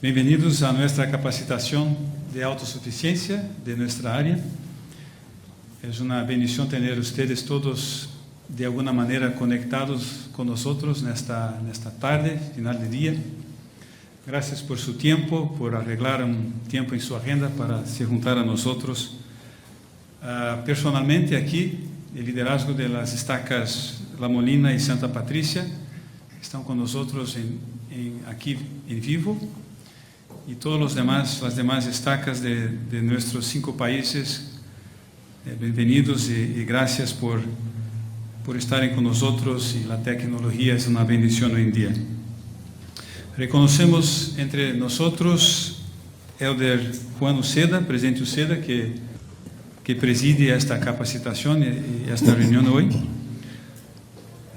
Bienvenidos a nuestra capacitación de autosuficiencia de nuestra área. Es una bendición tener ustedes todos de alguna manera conectados con nosotros en esta tarde, final de día. Gracias por su tiempo, por arreglar un tiempo en su agenda para se juntar a nosotros. Personalmente aquí, el liderazgo de las estacas La Molina y Santa Patricia están con nosotros aquí en vivo. Y todos las demás estacas de nuestros 5 países, bienvenidos y gracias por estarem con nosotros, y la tecnología es una bendición hoy en día. Reconocemos entre nosotros Elder Juan Uceda, presidente Uceda, que preside esta capacitación y esta reunión hoy.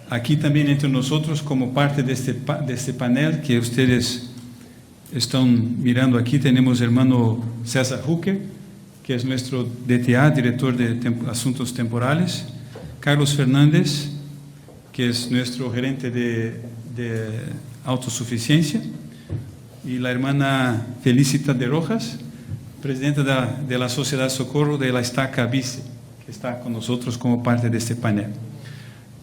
Aquí también entre nosotros, como parte de este panel que ustedes están mirando aquí, tenemos el hermano César Huque, que es nuestro DTA, director de Asuntos Temporales, Carlos Fernández, que es nuestro gerente de autosuficiencia, y la hermana Felicita de Rojas, presidenta de la Sociedad Socorro de la Estaca Vice, que está con nosotros como parte de este panel.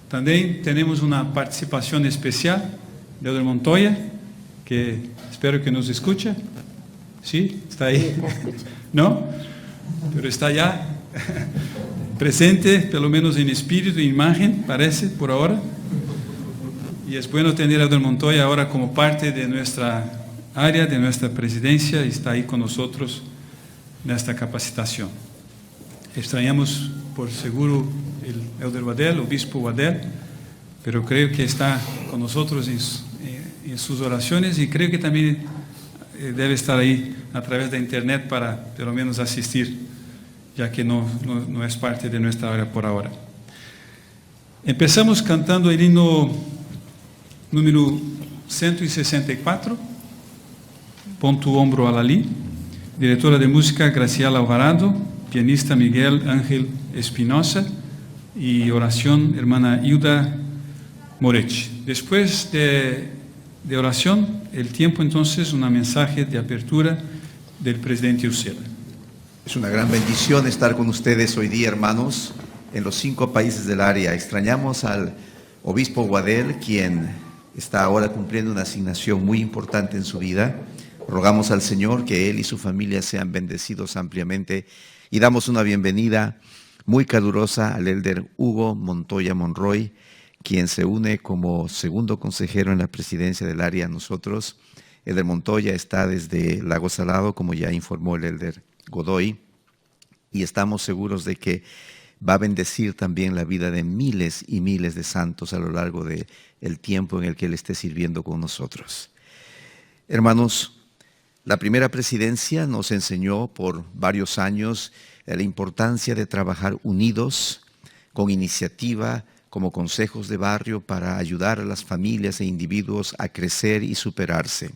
También tenemos una participación especial de Elder Montoya, que espero que nos escuche. ¿Sí? ¿Está ahí? ¿No? Pero está ya presente, pelo menos en espíritu e imagen, parece, por ahora. Y es bueno tener a Elder Montoya ahora como parte de nuestra área, de nuestra presidencia, y está ahí con nosotros en esta capacitación. Extrañamos, por seguro, el Elder Wadel, el obispo Wadel, pero creo que está con nosotros en sus oraciones, y creo que también debe estar ahí a través de internet para pelo menos asistir, ya que no es parte de nuestra área por ahora. Empezamos cantando el himno número 164, Pon tu hombro a la lid. Directora de música Graciela Alvarado, pianista Miguel Ángel Espinosa, y oración hermana Hilda Moretti. Después de oración, el tiempo entonces, un mensaje de apertura del presidente Uceda. Es una gran bendición estar con ustedes hoy día, hermanos, en los 5 países del área. Extrañamos al obispo Wadel, quien está ahora cumpliendo una asignación muy importante en su vida. Rogamos al Señor que él y su familia sean bendecidos ampliamente, y damos una bienvenida muy calurosa al elder Hugo Montoya Monroy, quien se une como segundo consejero en la presidencia del área a nosotros. Elder Montoya está desde Lago Salado, como ya informó el elder Godoy, y estamos seguros de que va a bendecir también la vida de miles y miles de santos a lo largo del tiempo en el que él esté sirviendo con nosotros. Hermanos, la primera presidencia nos enseñó por varios años la importancia de trabajar unidos, con iniciativa, como consejos de barrio, para ayudar a las familias e individuos a crecer y superarse.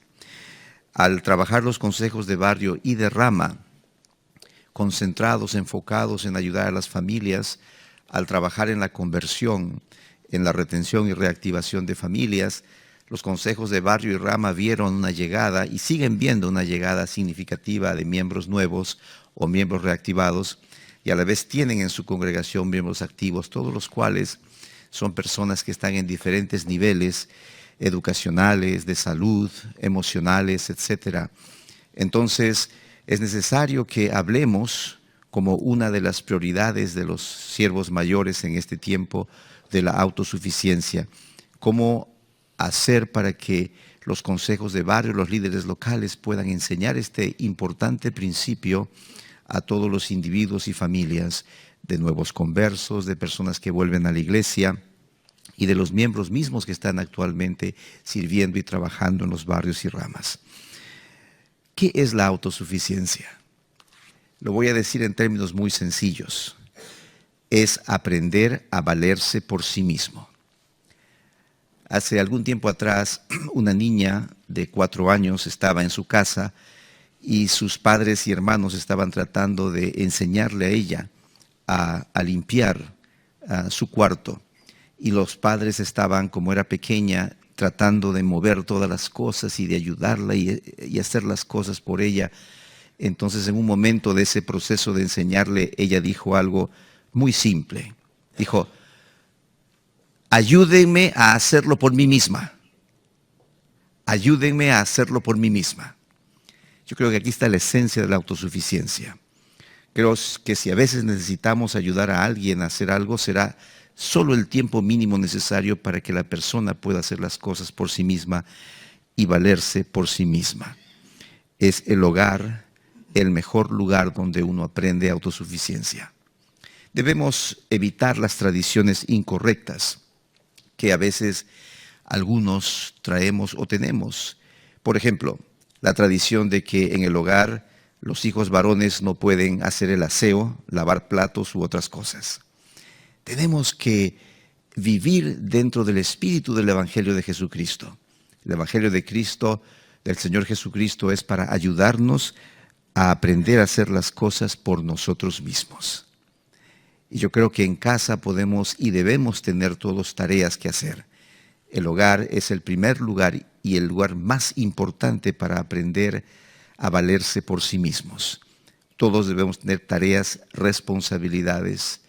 Al trabajar los consejos de barrio y de rama, concentrados, enfocados en ayudar a las familias, al trabajar en la conversión, en la retención y reactivación de familias, los consejos de barrio y rama vieron una llegada y siguen viendo una llegada significativa de miembros nuevos o miembros reactivados, y a la vez tienen en su congregación miembros activos, todos los cuales son personas que están en diferentes niveles educacionales, de salud, emocionales, etc. Entonces, es necesario que hablemos como una de las prioridades de los siervos mayores en este tiempo de la autosuficiencia. Cómo hacer para que los consejos de barrio, los líderes locales puedan enseñar este importante principio a todos los individuos y familias, de nuevos conversos, de personas que vuelven a la iglesia y de los miembros mismos que están actualmente sirviendo y trabajando en los barrios y ramas. ¿Qué es la autosuficiencia? Lo voy a decir en términos muy sencillos. Es aprender a valerse por sí mismo. Hace algún tiempo atrás, una niña de 4 años estaba en su casa y sus padres y hermanos estaban tratando de enseñarle a ella a limpiar su cuarto. Y los padres estaban, como era pequeña, tratando de mover todas las cosas y de ayudarla y hacer las cosas por ella. Entonces, en un momento de ese proceso de enseñarle, ella dijo algo muy simple. Dijo: ayúdenme a hacerlo por mí misma. Ayúdenme a hacerlo por mí misma. Yo creo que aquí está la esencia de la autosuficiencia. Creo que si a veces necesitamos ayudar a alguien a hacer algo, será solo el tiempo mínimo necesario para que la persona pueda hacer las cosas por sí misma y valerse por sí misma. Es el hogar el mejor lugar donde uno aprende autosuficiencia. Debemos evitar las tradiciones incorrectas que a veces algunos traemos o tenemos. Por ejemplo, la tradición de que en el hogar los hijos varones no pueden hacer el aseo, lavar platos u otras cosas. Tenemos que vivir dentro del espíritu del Evangelio de Jesucristo. El Evangelio de Cristo, del Señor Jesucristo, es para ayudarnos a aprender a hacer las cosas por nosotros mismos. Y yo creo que en casa podemos y debemos tener todos tareas que hacer. El hogar es el primer lugar y el lugar más importante para aprender a valerse por sí mismos. Todos debemos tener tareas, responsabilidades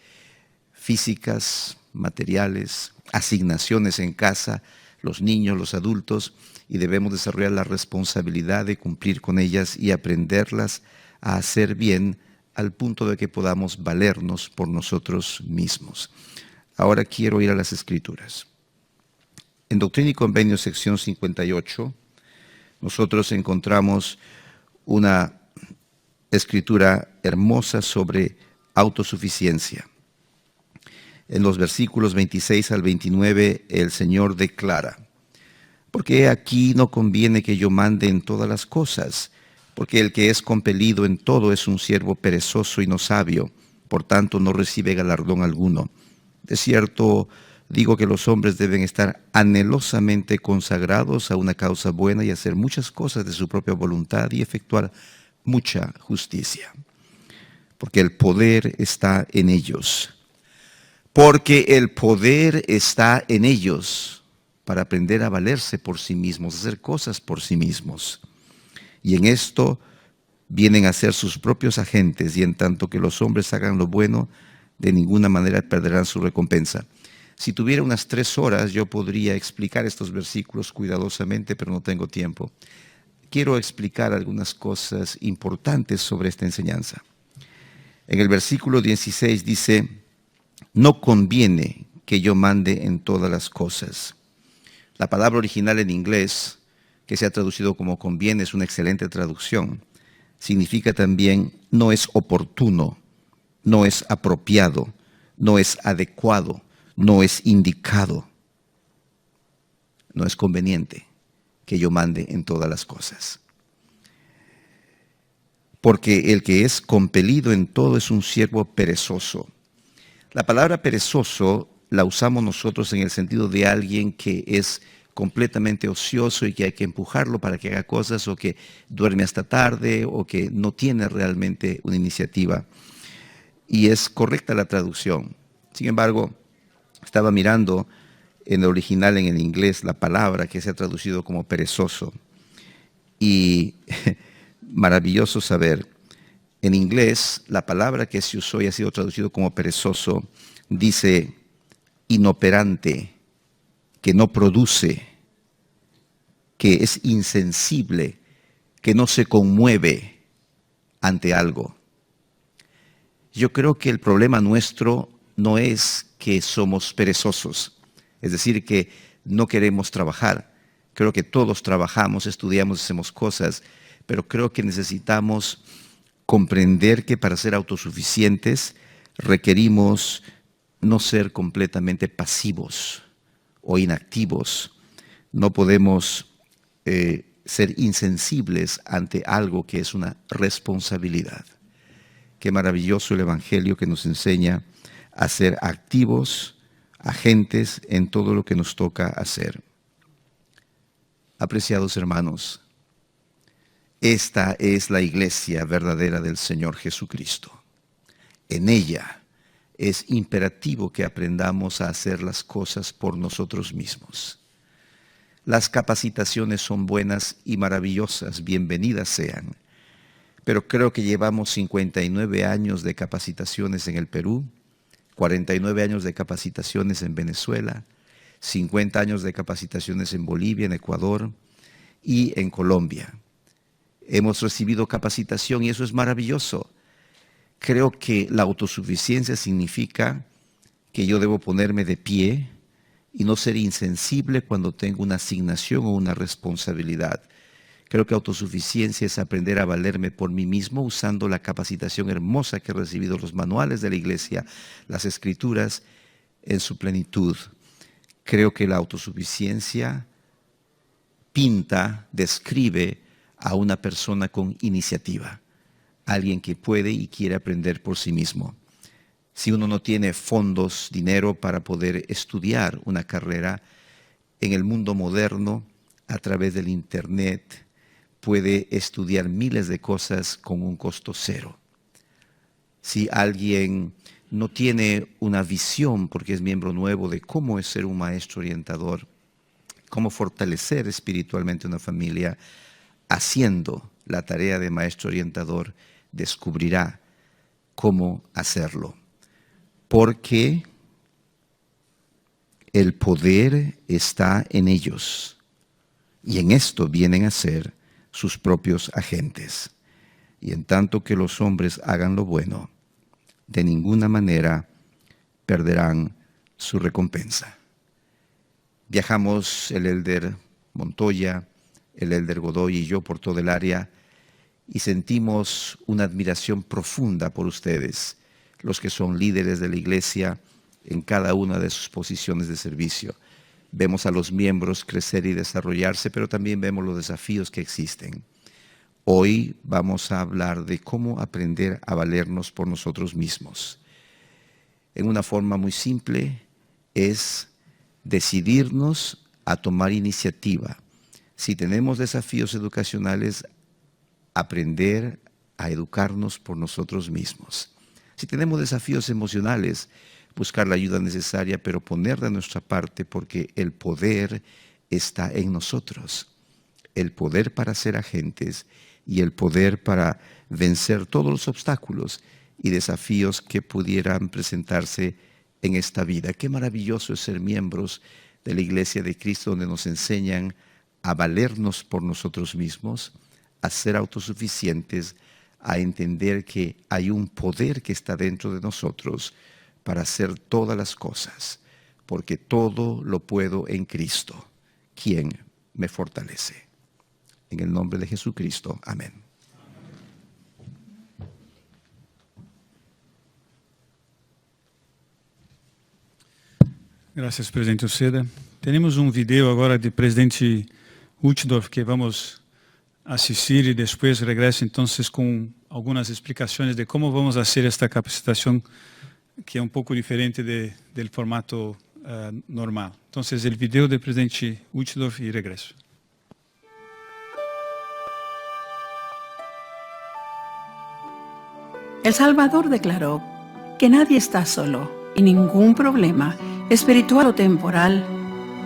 físicas, materiales, asignaciones en casa, los niños, los adultos, y debemos desarrollar la responsabilidad de cumplir con ellas y aprenderlas a hacer bien al punto de que podamos valernos por nosotros mismos. Ahora quiero ir a las Escrituras. En Doctrina y Convenios, sección 58, nosotros encontramos una escritura hermosa sobre autosuficiencia. En los versículos 26 al 29, el Señor declara: porque aquí no conviene que yo mande en todas las cosas, porque el que es compelido en todo es un siervo perezoso y no sabio, por tanto no recibe galardón alguno. De cierto, digo que los hombres deben estar anhelosamente consagrados a una causa buena y hacer muchas cosas de su propia voluntad y efectuar mucha justicia. Porque el poder está en ellos. Porque el poder está en ellos para aprender a valerse por sí mismos, hacer cosas por sí mismos. Y en esto vienen a ser sus propios agentes, y en tanto que los hombres hagan lo bueno, de ninguna manera perderán su recompensa. Si tuviera unas 3 horas, yo podría explicar estos versículos cuidadosamente, pero no tengo tiempo. Quiero explicar algunas cosas importantes sobre esta enseñanza. En el versículo 16 dice: no conviene que yo mande en todas las cosas. La palabra original en inglés, que se ha traducido como conviene, es una excelente traducción. Significa también no es oportuno, no es apropiado, no es adecuado, no es indicado, no es conveniente que yo mande en todas las cosas. Porque el que es compelido en todo es un siervo perezoso. La palabra perezoso la usamos nosotros en el sentido de alguien que es completamente ocioso y que hay que empujarlo para que haga cosas, o que duerme hasta tarde, o que no tiene realmente una iniciativa. Y es correcta la traducción. Sin embargo, estaba mirando en el original, en el inglés, la palabra que se ha traducido como perezoso. Y maravilloso saber, en inglés, la palabra que se usó y ha sido traducido como perezoso dice inoperante, que no produce, que es insensible, que no se conmueve ante algo. Yo creo que el problema nuestro no es que somos perezosos, es decir, que no queremos trabajar. Creo que todos trabajamos, estudiamos, hacemos cosas, pero creo que necesitamos comprender que para ser autosuficientes requerimos no ser completamente pasivos o inactivos. No podemos ser insensibles ante algo que es una responsabilidad. Qué maravilloso el Evangelio que nos enseña a ser activos, agentes en todo lo que nos toca hacer. Apreciados hermanos, esta es la iglesia verdadera del Señor Jesucristo. En ella es imperativo que aprendamos a hacer las cosas por nosotros mismos. Las capacitaciones son buenas y maravillosas, bienvenidas sean. Pero creo que llevamos 59 años de capacitaciones en el Perú, 49 años de capacitaciones en Venezuela, 50 años de capacitaciones en Bolivia, en Ecuador y en Colombia. Hemos recibido capacitación y eso es maravilloso. Creo que la autosuficiencia significa que yo debo ponerme de pie y no ser insensible cuando tengo una asignación o una responsabilidad. Creo que autosuficiencia es aprender a valerme por mí mismo usando la capacitación hermosa que he recibido, los manuales de la iglesia, las escrituras en su plenitud. Creo que la autosuficiencia pinta, describe a una persona con iniciativa, alguien que puede y quiere aprender por sí mismo. Si uno no tiene fondos, dinero para poder estudiar una carrera en el mundo moderno, a través del internet, puede estudiar miles de cosas con un costo cero. Si alguien no tiene una visión, porque es miembro nuevo, de cómo es ser un maestro orientador, cómo fortalecer espiritualmente una familia, haciendo la tarea de maestro orientador, descubrirá cómo hacerlo. Porque el poder está en ellos y en esto vienen a ser sus propios agentes. Y en tanto que los hombres hagan lo bueno, de ninguna manera perderán su recompensa. Viajamos el Elder Montoya, el Elder Godoy y yo por todo el área y sentimos una admiración profunda por ustedes, los que son líderes de la iglesia en cada una de sus posiciones de servicio. Vemos a los miembros crecer y desarrollarse, pero también vemos los desafíos que existen. Hoy vamos a hablar de cómo aprender a valernos por nosotros mismos. En una forma muy simple es decidirnos a tomar iniciativa. Si tenemos desafíos educacionales, aprender a educarnos por nosotros mismos. Si tenemos desafíos emocionales, buscar la ayuda necesaria, pero poner de nuestra parte porque el poder está en nosotros. El poder para ser agentes y el poder para vencer todos los obstáculos y desafíos que pudieran presentarse en esta vida. Qué maravilloso es ser miembros de la Iglesia de Cristo, donde nos enseñan a valernos por nosotros mismos, a ser autosuficientes, a entender que hay un poder que está dentro de nosotros para hacer todas las cosas, porque todo lo puedo en Cristo, quien me fortalece. En el nombre de Jesucristo, amén. Gracias, presidente Uceda. Tenemos um vídeo agora de presidente Uchtdorf que vamos assistir e depois regresso então com algumas explicações de como vamos fazer esta capacitação, que é um pouco diferente do formato normal. Então, o vídeo do presidente Uchtdorf e regresso. El Salvador declaró que nadie está solo y ningún problema, espiritual o temporal,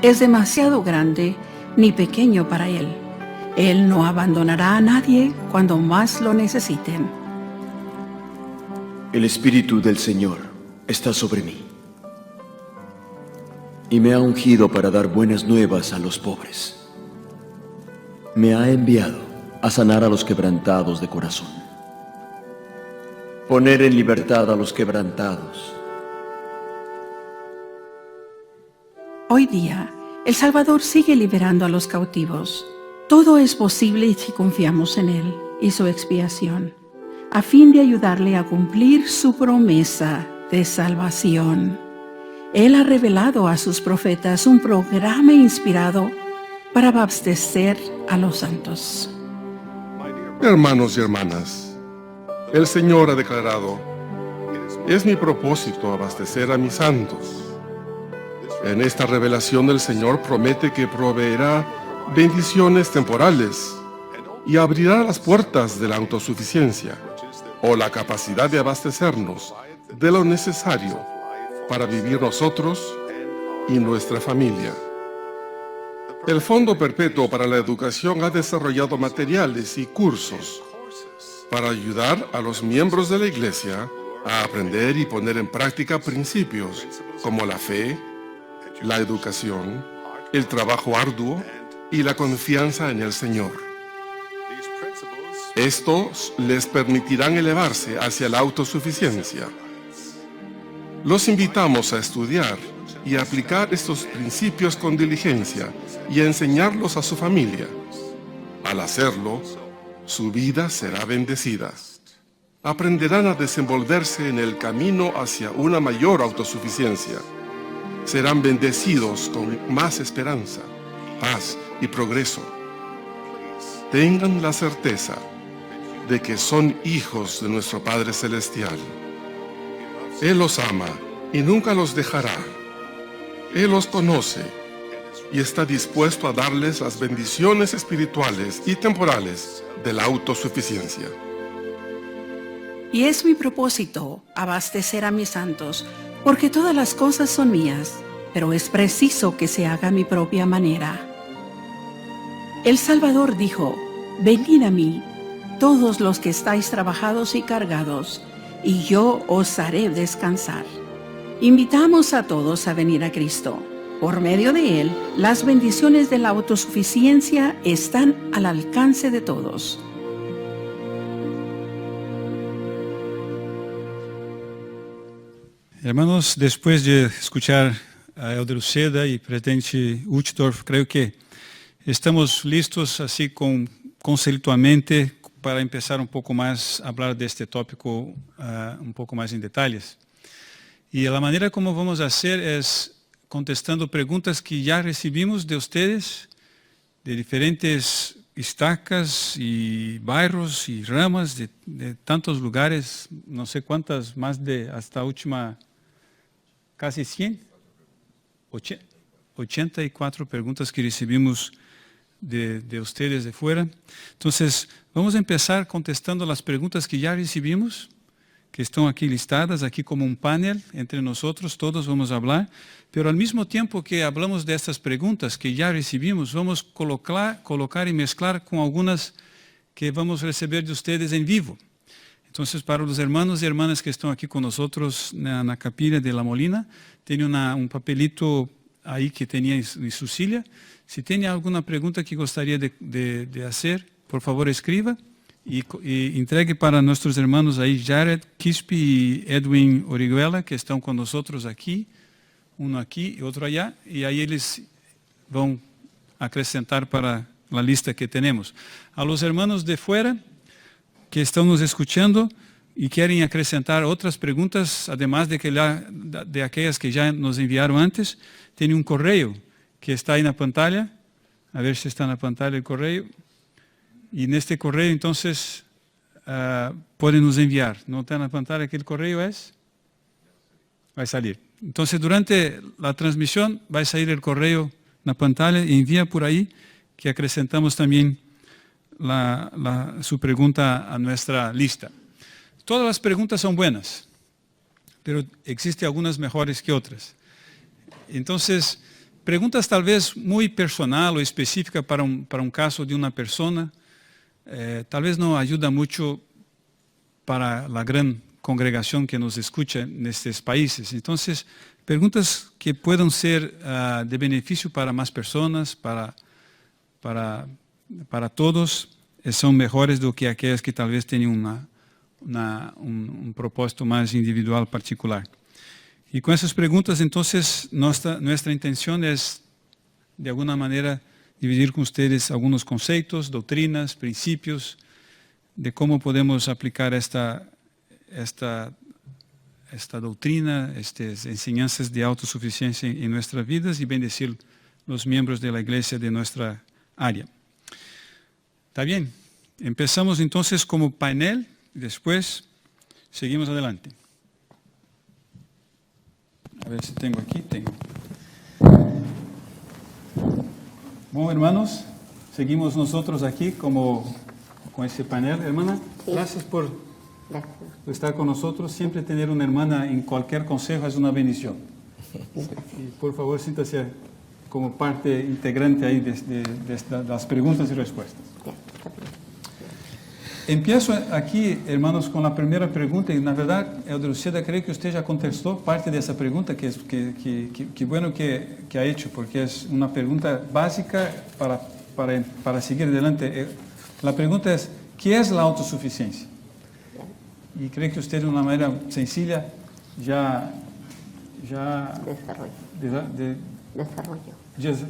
es demasiado grande ni pequeño para Él. Él no abandonará a nadie cuando más lo necesiten. El Espíritu del Señor está sobre mí y me ha ungido para dar buenas nuevas a los pobres. Me ha enviado a sanar a los quebrantados de corazón, poner en libertad a los quebrantados. Hoy día, El Salvador sigue liberando a los cautivos. Todo es posible si confiamos en Él y su expiación, a fin de ayudarle a cumplir su promesa de salvación. Él ha revelado a sus profetas un programa inspirado para abastecer a los santos. Hermanos y hermanas, el Señor ha declarado: es mi propósito abastecer a mis santos. En esta revelación el Señor promete que proveerá bendiciones temporales y abrirá las puertas de la autosuficiencia o la capacidad de abastecernos de lo necesario para vivir nosotros y nuestra familia. El Fondo Perpetuo para la Educación ha desarrollado materiales y cursos para ayudar a los miembros de la Iglesia a aprender y poner en práctica principios como la fe, la educación, el trabajo arduo y la confianza en el Señor. Estos les permitirán elevarse hacia la autosuficiencia. Los invitamos a estudiar y a aplicar estos principios con diligencia y a enseñarlos a su familia. Al hacerlo, su vida será bendecida. Aprenderán a desenvolverse en el camino hacia una mayor autosuficiencia. Serán bendecidos con más esperanza, paz y progreso. Tengan la certeza de que son hijos de nuestro Padre Celestial. Él los ama y nunca los dejará. Él los conoce y está dispuesto a darles las bendiciones espirituales y temporales de la autosuficiencia. Y es mi propósito abastecer a mis santos, porque todas las cosas son mías, pero es preciso que se haga a mi propia manera. El Salvador dijo: venid a mí, todos los que estáis trabajados y cargados, y yo os haré descansar. Invitamos a todos a venir a Cristo. Por medio de Él, las bendiciones de la autosuficiencia están al alcance de todos. Hermanos, después de escuchar a Elder Uceda y presidente Uchtdorf, creo que estamos listos, así conceitualmente, para empezar un poco más a hablar de este tópico un poco más en detalles. Y la manera como vamos a hacer es contestando preguntas que ya recibimos de ustedes, de diferentes estacas y bairros y ramas de tantos lugares, no sé cuántas, más de hasta última, casi 100, 84 preguntas que recibimos de ustedes de fuera. Entonces, vamos a empezar contestando las preguntas que ya recibimos, que están aquí listadas, aquí como un panel entre nosotros, todos vamos a hablar, pero al mismo tiempo que hablamos de estas preguntas que ya recibimos, vamos a colocar y mezclar con algunas que vamos a recibir de ustedes en vivo. Entonces, para los hermanos y hermanas que están aquí con nosotros en la capilla de La Molina, tiene un papelito ahí que tenía en su silla. Si tiene alguna pregunta que gustaría de hacer, por favor escriba y entregue para nuestros hermanos ahí, Jared Quispe y Edwin Orihuela, que están con nosotros aquí, uno aquí y otro allá, y ahí ellos van a acrescentar para la lista que tenemos. A los hermanos de fuera que están nos escuchando y quieren acrescentar otras preguntas, además de aquellas que ya nos enviaron antes, tiene un correo que está ahí en la pantalla, a ver si está en la pantalla el correo, y en este correo entonces pueden nos enviar. ¿No está en la pantalla que el correo es? Va a salir. Entonces durante la transmisión va a salir el correo en la pantalla y envía por ahí que acrescentamos también su pregunta a nuestra lista. Todas las preguntas son buenas, pero existen algunas mejores que otras. Entonces, preguntas tal vez muy personal o específica para un caso de una persona, tal vez no ayuda mucho para la gran congregación que nos escucha en estos países. Entonces, preguntas que puedan ser de beneficio para más personas, para todos, son mejores do que aquellas que tal vez tienen un propósito más individual particular. Y con esas preguntas, entonces, nuestra intención es, de alguna manera, dividir con ustedes algunos conceptos, doctrinas, principios, de cómo podemos aplicar esta doctrina, estas enseñanzas de autosuficiencia en nuestras vidas y bendecir los miembros de la iglesia de nuestra área. ¿Está bien? Empezamos entonces como panel y después seguimos adelante. A ver si tengo aquí, tengo. Bueno, hermanos, seguimos nosotros aquí con este panel. Hermana, sí. Gracias por estar con nosotros. Siempre tener una hermana en cualquier consejo es una bendición. Y por favor, siéntase como parte integrante ahí de las preguntas y respuestas. Empiezo aquí, hermanos, con la primera pregunta, y na verdade, Elder Uceda, creio que usted já contestou parte dessa pergunta, que bueno que ha hecho, porque é uma pergunta básica para seguir adelante. A pergunta é, ¿qué es la autosuficiencia? Y creo que usted de una manera sencilla ya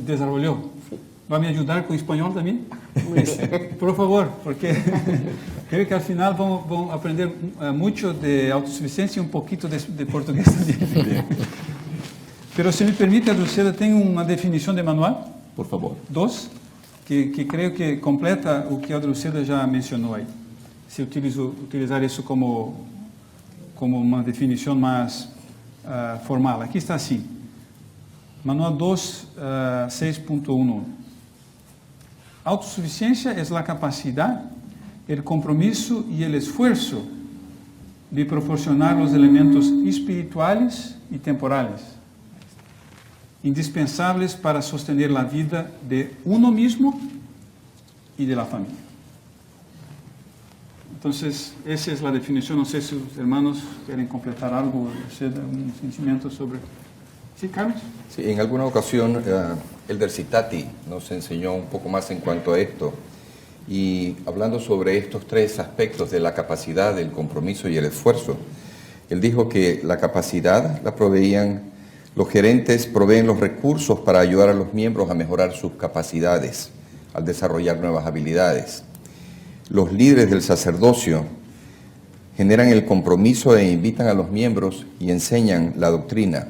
desarrolló. Sí. ¿Va a me ayudar con español también? Muy bien. Por favor, porque creo que al final vamos a aprender mucho de autosuficiencia y un poquito de portugués también. Pero si me permite, Luceda, tengo una definición de manual. Por favor. 2, que creo que completa o que a Luceda já mencionou aí. Se utilizar isso como uma definição mais formal. Aqui está assim. Manual 2, 6.1. Autosuficiencia es la capacidad, el compromiso y el esfuerzo de proporcionar los elementos espirituales y temporales indispensables para sostener la vida de uno mismo y de la familia. Entonces, esa es la definición. No sé si los hermanos quieren completar algo, un sentimiento sobre... ¿Sí, Carlos? Sí, en alguna ocasión Elder Citati nos enseñó un poco más en cuanto a esto, y hablando sobre estos tres aspectos de la capacidad, el compromiso y el esfuerzo, él dijo que la capacidad la proveían, los gerentes proveen los recursos para ayudar a los miembros a mejorar sus capacidades, al desarrollar nuevas habilidades. Los líderes del sacerdocio generan el compromiso e invitan a los miembros y enseñan la doctrina.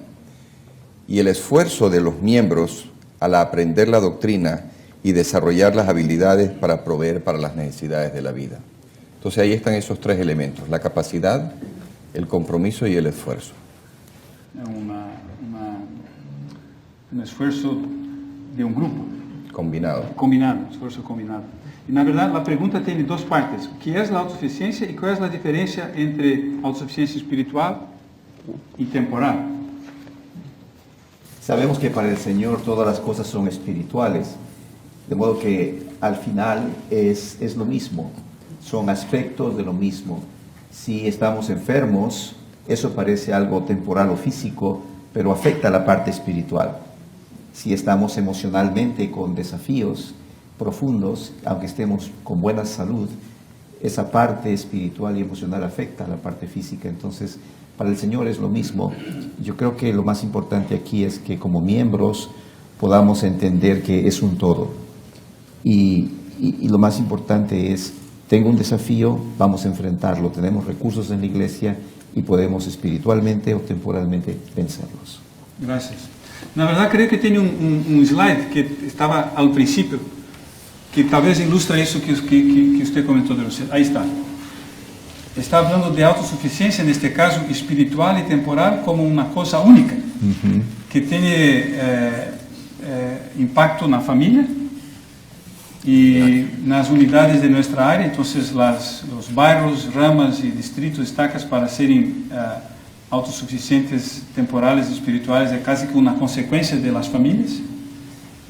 Y el esfuerzo de los miembros al aprender la doctrina y desarrollar las habilidades para proveer para las necesidades de la vida. Entonces ahí están esos tres elementos, la capacidad, el compromiso y el esfuerzo. Un esfuerzo de un grupo. Combinado. Esfuerzo combinado. Y na verdade, la pregunta tiene dos partes. ¿Qué es la autosuficiencia y cuál es la diferencia entre autosuficiencia espiritual y temporal? Sabemos que para el Señor todas las cosas son espirituales, de modo que al final es lo mismo, son aspectos de lo mismo. Si estamos enfermos, eso parece algo temporal o físico, pero afecta a la parte espiritual. Si estamos emocionalmente con desafíos profundos, aunque estemos con buena salud, esa parte espiritual y emocional afecta a la parte física. Entonces, para el Señor es lo mismo. Yo creo que lo más importante aquí es que como miembros podamos entender que es un todo. Y lo más importante es, tengo un desafío, vamos a enfrentarlo. Tenemos recursos en la iglesia y podemos espiritualmente o temporalmente vencerlos. Gracias. Na verdade, creo que tiene un slide que estaba al principio, que tal vez ilustra eso que usted comentó de usted. Ahí está. Está hablando de autosuficiencia, en este caso espiritual y temporal, como una cosa única, que tiene impacto en la familia y en las unidades de nuestra área. Entonces, los barrios, ramas y distritos destacas para serem autosuficientes temporales y espirituales es casi que una consecuencia de las familias.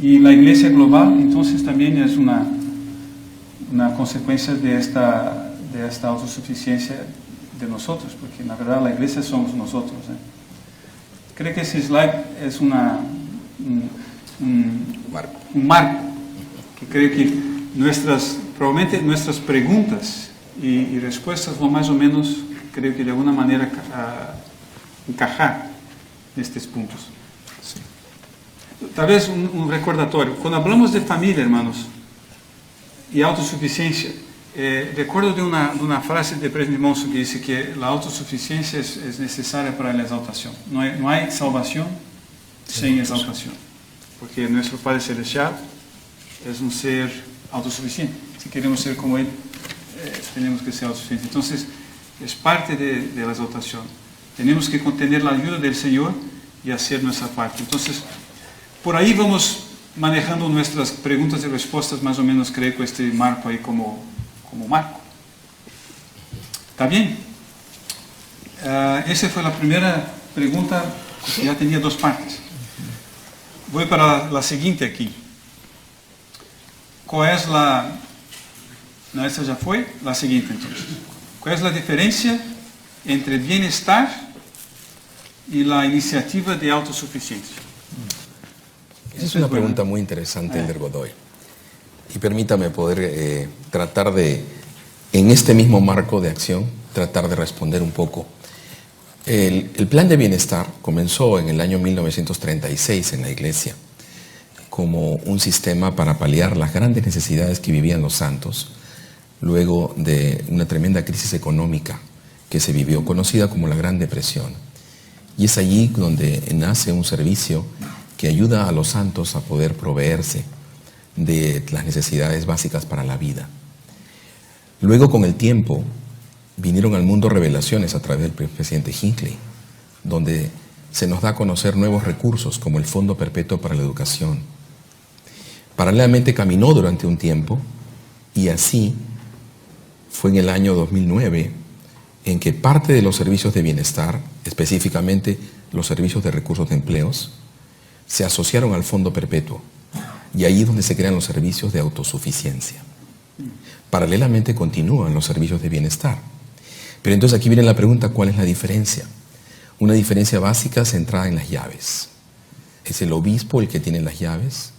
Y la iglesia global, entonces, también es una consecuencia de esta autosuficiencia de nosotros, porque na verdade a iglesia somos nosotros. Creo que esse slide é um marco, que creio que provavelmente nuestras preguntas y respuestas vão mais ou menos, creio que de alguma maneira encajar nestes puntos. Sí. Talvez um recordatório. Quando falamos de família, hermanos, e autossuficiência, recuerdo de una frase de Presidente Monson que dice que la autosuficiencia es necesaria para la exaltación. No hay salvación sin exaltación, porque nuestro Padre Celestial es un ser autosuficiente. Si queremos ser como Él, tenemos que ser autosuficientes. Entonces, es parte de la exaltación. Tenemos que contener la ayuda del Señor y hacer nuestra parte. Entonces, por ahí vamos manejando nuestras preguntas y respuestas, más o menos creo que este marco ahí como marco. ¿Está bien? Esa fue la primera pregunta, que ya tenía dos partes. voy para la siguiente aquí. ¿Cuál es la... No, esta ya fue. La siguiente entonces. ¿Cuál es la diferencia entre bienestar y la iniciativa de autosuficiencia? Esa es una pregunta muy interesante, Elder Godoy. Y permítame poder tratar de, en este mismo marco de acción, tratar de responder un poco. El plan de bienestar comenzó en el año 1936 en la iglesia como un sistema para paliar las grandes necesidades que vivían los santos luego de una tremenda crisis económica que se vivió, conocida como la Gran Depresión. Y es allí donde nace un servicio que ayuda a los santos a poder proveerse de las necesidades básicas para la vida. Luego, con el tiempo, vinieron al mundo revelaciones a través del presidente Hinckley, donde se nos da a conocer nuevos recursos como el Fondo Perpetuo para la Educación. Paralelamente caminó durante un tiempo y así fue en el año 2009 en que parte de los servicios de bienestar, específicamente los servicios de recursos de empleos, se asociaron al Fondo Perpetuo y ahí es donde se crean los servicios de autosuficiencia. Paralelamente continúan los servicios de bienestar. Pero entonces aquí viene la pregunta, ¿cuál es la diferencia? Una diferencia básica centrada en las llaves. Es el obispo el que tiene las llaves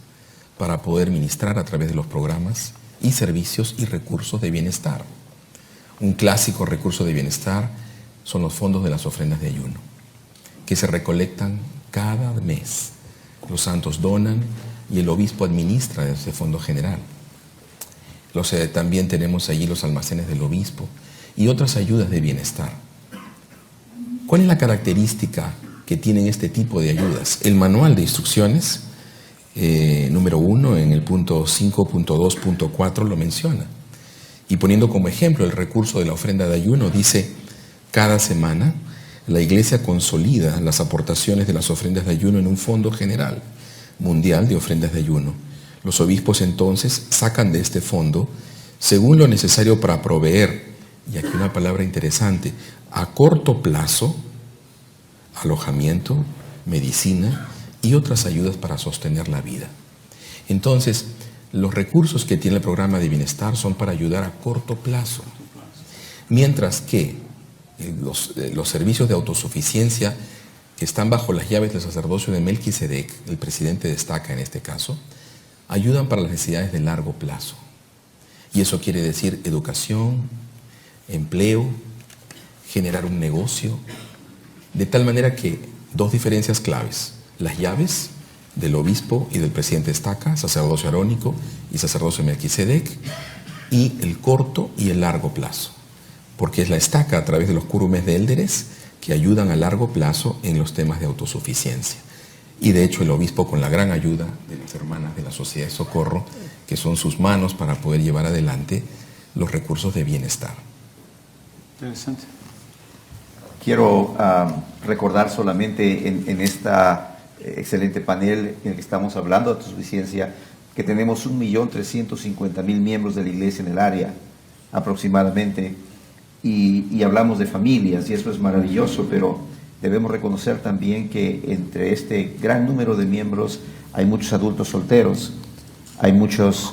para poder ministrar a través de los programas y servicios y recursos de bienestar. Un clásico recurso de bienestar son los fondos de las ofrendas de ayuno, que se recolectan cada mes. Los santos donan y el obispo administra ese fondo general. También tenemos allí los almacenes del obispo y otras ayudas de bienestar. ¿Cuál es la característica que tienen este tipo de ayudas? El manual de instrucciones, número 1, en el punto 5.2.4 lo menciona. Y poniendo como ejemplo el recurso de la ofrenda de ayuno, dice, cada semana la iglesia consolida las aportaciones de las ofrendas de ayuno en un fondo general mundial de ofrendas de ayuno. Los obispos entonces sacan de este fondo según lo necesario para proveer, y aquí una palabra interesante, a corto plazo, alojamiento, medicina y otras ayudas para sostener la vida. Entonces, los recursos que tiene el programa de bienestar son para ayudar a corto plazo, mientras que los servicios de autosuficiencia que están bajo las llaves del sacerdocio de Melquisedec, el presidente destaca en este caso, ayudan para las necesidades de largo plazo. Y eso quiere decir educación, empleo, generar un negocio, de tal manera que dos diferencias claves, las llaves del obispo y del presidente estaca, sacerdocio arónico y sacerdocio Melquisedec, y el corto y el largo plazo, porque es la estaca a través de los curumes de élderes que ayudan a largo plazo en los temas de autosuficiencia. Y de hecho el obispo, con la gran ayuda de las hermanas de la Sociedad de Socorro, que son sus manos para poder llevar adelante los recursos de bienestar. Interesante. Quiero recordar solamente en esta excelente panel en el que estamos hablando de autosuficiencia, que tenemos 1.350.000 miembros de la iglesia en el área, aproximadamente, y hablamos de familias, y eso es maravilloso, pero debemos reconocer también que entre este gran número de miembros hay muchos adultos solteros, hay muchos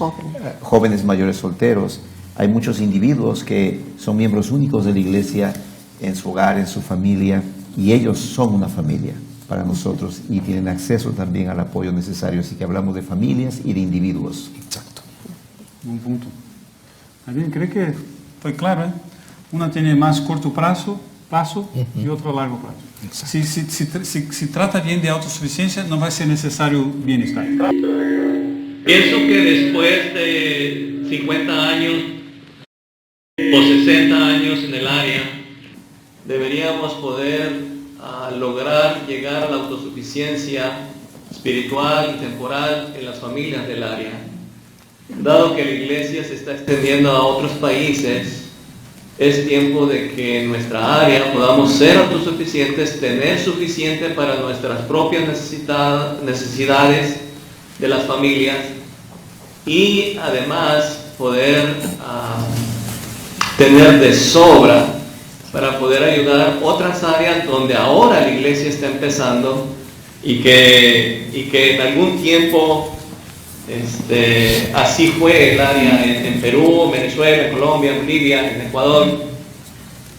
jóvenes mayores solteros, hay muchos individuos que son miembros únicos de la iglesia en su hogar, en su familia, y ellos son una familia para nosotros y tienen acceso también al apoyo necesario. Así que hablamos de familias y de individuos. Exacto. Buen punto. También creo que fue claro, ¿eh? Una tiene más corto plazo y otro a largo plazo. Si trata bien de autosuficiencia, no va a ser necesario bienestar. Pienso que después de 50 años o 60 años en el área, deberíamos poder lograr llegar a la autosuficiencia espiritual y temporal en las familias del área. Dado que la iglesia se está extendiendo a otros países, es tiempo de que en nuestra área podamos ser autosuficientes, tener suficiente para nuestras propias necesidades de las familias y además poder tener de sobra para poder ayudar otras áreas donde ahora la iglesia está empezando y que en algún tiempo así fue el área en Perú, Venezuela, Colombia, Bolivia, en Ecuador.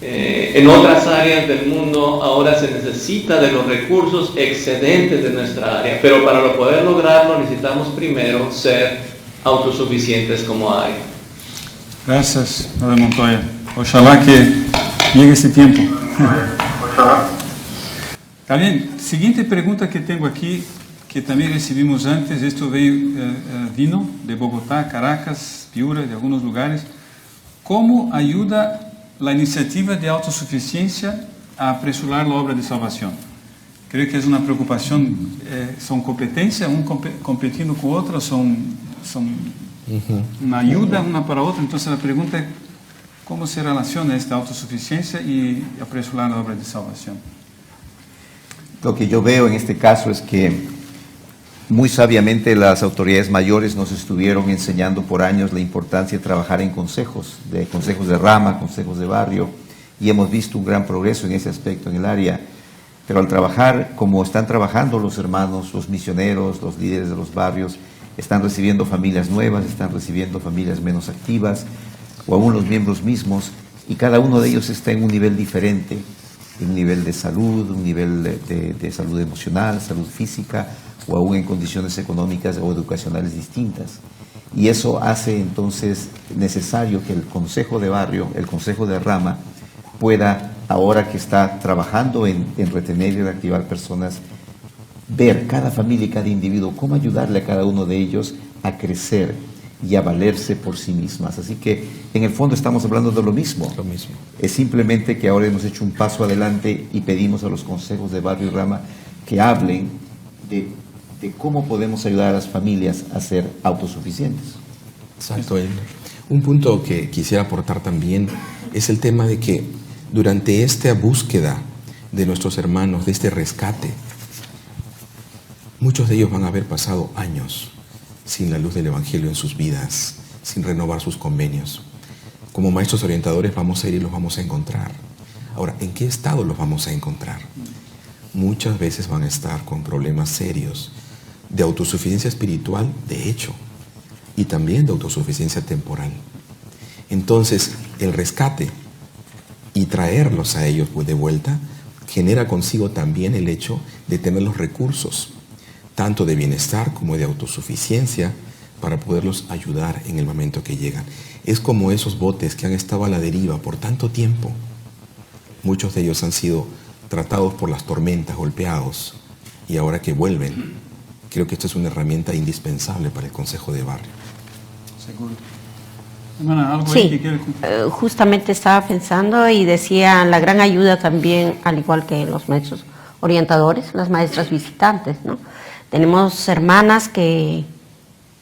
En otras áreas del mundo ahora se necesita de los recursos excedentes de nuestra área, pero para poder lograrlo necesitamos primero ser autosuficientes como área. Gracias, Padre Montoya. Ojalá que llegue ese tiempo. Está bien. Siguiente pregunta que tengo aquí, que también recibimos antes, esto vino de Bogotá, Caracas, Piura, de algunos lugares. ¿Cómo ayuda la iniciativa de autosuficiencia a apresurar la obra de salvación? Creo que es una preocupación. ¿Son competencias, competiendo con otros? ¿Son una ayuda una para otra? Entonces la pregunta es, ¿cómo se relaciona esta autosuficiencia y apresurar la obra de salvación? Lo que yo veo en este caso es que muy sabiamente las autoridades mayores nos estuvieron enseñando por años la importancia de trabajar en consejos de rama, consejos de barrio, y hemos visto un gran progreso en ese aspecto en el área. Pero al trabajar como están trabajando los hermanos, los misioneros, los líderes de los barrios, están recibiendo familias nuevas, están recibiendo familias menos activas, o aún los miembros mismos, y cada uno de ellos está en un nivel diferente, un nivel de salud, un nivel de salud emocional, salud física, o aún en condiciones económicas o educacionales distintas. Y eso hace entonces necesario que el consejo de barrio, el consejo de rama, pueda, ahora que está trabajando en retener y reactivar personas, ver cada familia y cada individuo, cómo ayudarle a cada uno de ellos a crecer y a valerse por sí mismas. Así que en el fondo estamos hablando de lo mismo. Lo mismo. Es simplemente que ahora hemos hecho un paso adelante y pedimos a los consejos de barrio y rama que hablen de cómo podemos ayudar a las familias a ser autosuficientes. Exacto. Un punto que quisiera aportar también es el tema de que durante esta búsqueda de nuestros hermanos, de este rescate, muchos de ellos van a haber pasado años sin la luz del Evangelio en sus vidas, sin renovar sus convenios. Como maestros orientadores vamos a ir y los vamos a encontrar. Ahora, ¿en qué estado los vamos a encontrar? Muchas veces van a estar con problemas serios de autosuficiencia espiritual, de hecho, y también de autosuficiencia temporal. Entonces, el rescate y traerlos a ellos de vuelta genera consigo también el hecho de tener los recursos, tanto de bienestar como de autosuficiencia, para poderlos ayudar en el momento que llegan. Es como esos botes que han estado a la deriva por tanto tiempo. Muchos de ellos han sido tratados por las tormentas, golpeados, y ahora que vuelven, creo que esta es una herramienta indispensable para el consejo de barrio. Seguro. Hermana, ¿algo Sí, ahí que quiere? justamente estaba pensando y decía la gran ayuda también, al igual que los maestros orientadores, las maestras visitantes, ¿no? Tenemos hermanas que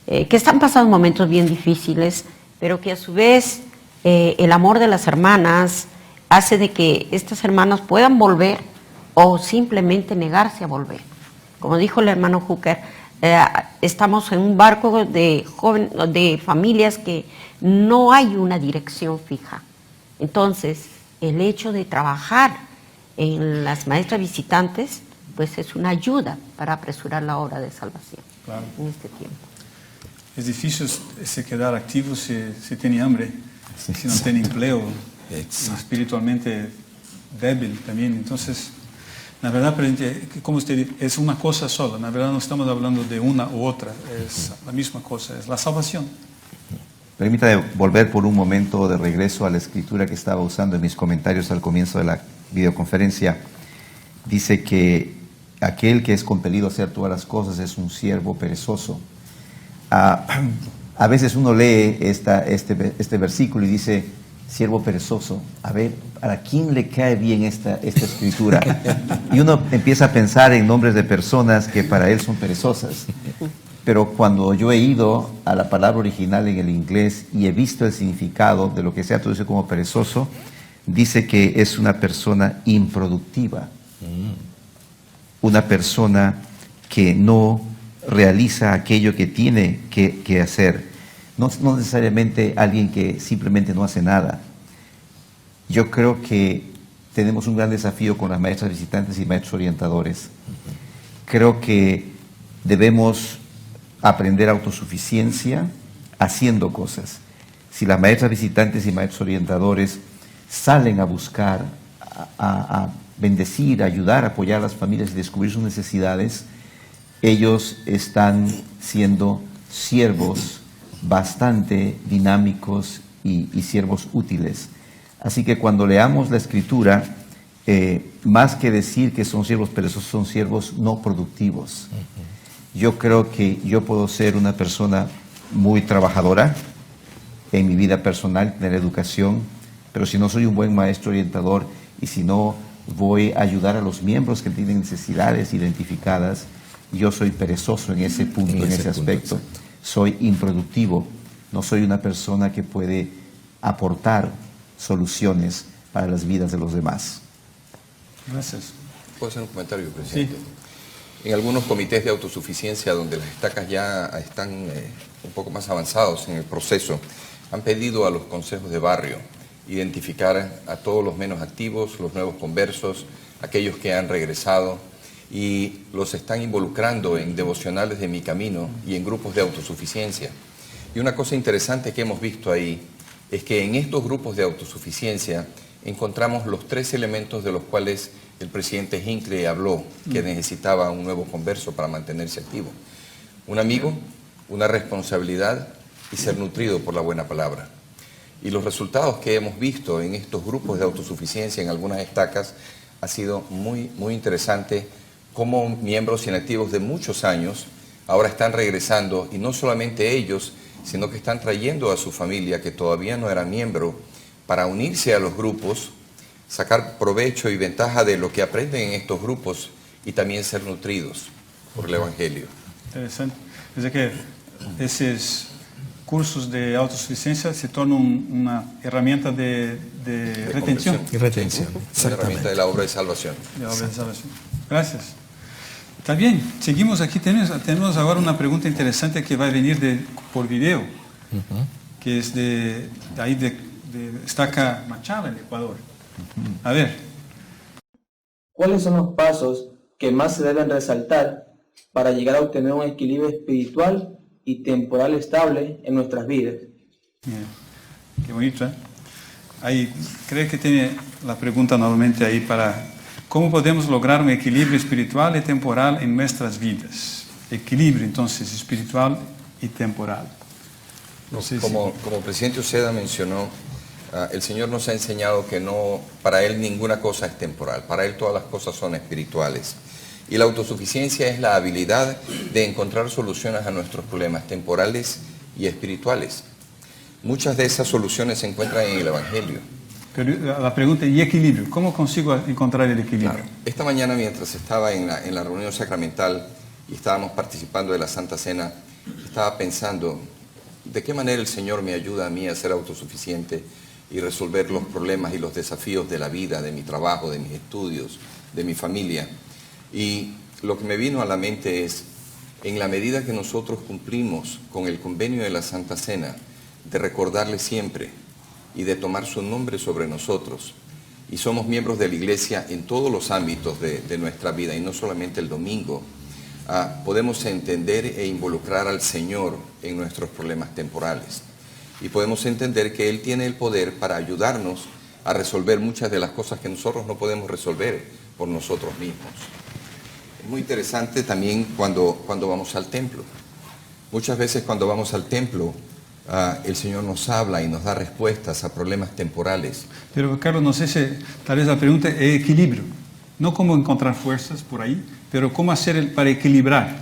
están pasando momentos bien difíciles, pero que a su vez el amor de las hermanas hace de que estas hermanas puedan volver o simplemente negarse a volver. Como dijo el hermano Hooker, estamos en un barco de familias que no hay una dirección fija. Entonces, el hecho de trabajar en las maestras visitantes, pues es una ayuda para apresurar la obra de salvación. Claro. En este tiempo. Es difícil se quedar activo si tiene hambre, si no tiene empleo, espiritualmente débil también. Entonces, la verdad, como usted dice, es una cosa sola. La verdad, no estamos hablando de una u otra, es la misma cosa, es la salvación. Permítame volver por un momento de regreso a la escritura que estaba usando en mis comentarios al comienzo de la videoconferencia. Dice que aquel que es compelido a hacer todas las cosas es un siervo perezoso. A veces uno lee este versículo y dice, siervo perezoso, a ver, ¿a quién le cae bien esta escritura? Y uno empieza a pensar en nombres de personas que para él son perezosas. Pero cuando yo he ido a la palabra original en el inglés y he visto el significado de lo que se ha traducido como perezoso, dice que es una persona improductiva, una persona que no realiza aquello que tiene que hacer, no necesariamente alguien que simplemente no hace nada. Yo creo que tenemos un gran desafío con las maestras visitantes y maestros orientadores, Creo que debemos aprender autosuficiencia haciendo cosas. Si las maestras visitantes y maestros orientadores salen a buscar, a bendecir, a ayudar, a apoyar a las familias y descubrir sus necesidades, ellos están siendo siervos bastante dinámicos y siervos útiles. Así que cuando leamos la Escritura, más que decir que son siervos perezosos, son siervos no productivos. Yo creo que yo puedo ser una persona muy trabajadora en mi vida personal, tener educación, pero si no soy un buen maestro orientador y si no voy a ayudar a los miembros que tienen necesidades identificadas, yo soy perezoso en ese punto, en ese aspecto. Soy improductivo, no soy una persona que puede aportar soluciones para las vidas de los demás. Gracias. ¿Puedo hacer un comentario, presidente? Sí. En algunos comités de autosuficiencia donde las estacas ya están un poco más avanzados en el proceso, han pedido a los consejos de barrio identificar a todos los menos activos, los nuevos conversos, aquellos que han regresado, y los están involucrando en devocionales de Mi Camino y en grupos de autosuficiencia. Y una cosa interesante que hemos visto ahí es que en estos grupos de autosuficiencia encontramos los 3 elementos de los cuales el presidente Hinckley habló, que necesitaba un nuevo converso para mantenerse activo. Un amigo, una responsabilidad y ser nutrido por la buena palabra. Y los resultados que hemos visto en estos grupos de autosuficiencia en algunas estacas ha sido muy interesante, cómo miembros inactivos de muchos años ahora están regresando, y no solamente ellos, sino que están trayendo a su familia que todavía no era miembro para unirse a los grupos, sacar provecho y ventaja de lo que aprenden en estos grupos y también ser nutridos por el Evangelio. Interesante. Es decir, que esos cursos de autosuficiencia se tornan una herramienta de retención. Y retención. Una herramienta de la obra de salvación. De la obra de salvación. Gracias. Está bien, seguimos aquí. Tenemos ahora una pregunta interesante que va a venir por video, que es de Estaca Machala, en Ecuador. A ver. ¿Cuáles son los pasos que más se deben resaltar para llegar a obtener un equilibrio espiritual y temporal estable en nuestras vidas? Qué bonito, ¿eh? Ahí, creo que tiene la pregunta nuevamente ahí para cómo podemos lograr un equilibrio espiritual y temporal en nuestras vidas. Equilibrio, entonces, espiritual y temporal. No sé como presidente Uceda mencionó, el Señor nos ha enseñado que no, para Él ninguna cosa es temporal, para Él todas las cosas son espirituales. Y la autosuficiencia es la habilidad de encontrar soluciones a nuestros problemas temporales y espirituales. Muchas de esas soluciones se encuentran en el Evangelio. Pero la pregunta, ¿y equilibrio? ¿Cómo consigo encontrar el equilibrio? Claro. Esta mañana, mientras estaba en la reunión sacramental y estábamos participando de la Santa Cena, estaba pensando, ¿de qué manera el Señor me ayuda a mí a ser autosuficiente y resolver los problemas y los desafíos de la vida, de mi trabajo, de mis estudios, de mi familia? Y lo que me vino a la mente es, en la medida que nosotros cumplimos con el convenio de la Santa Cena, de recordarle siempre y de tomar su nombre sobre nosotros, y somos miembros de la Iglesia en todos los ámbitos de nuestra vida, y no solamente el domingo, podemos entender e involucrar al Señor en nuestros problemas temporales. Y podemos entender que Él tiene el poder para ayudarnos a resolver muchas de las cosas que nosotros no podemos resolver por nosotros mismos. Es muy interesante también cuando vamos al templo. Muchas veces cuando vamos al templo, el Señor nos habla y nos da respuestas a problemas temporales. Pero Carlos, no sé si tal vez la pregunta es equilibrio. No cómo encontrar fuerzas por ahí, pero cómo hacer para equilibrar.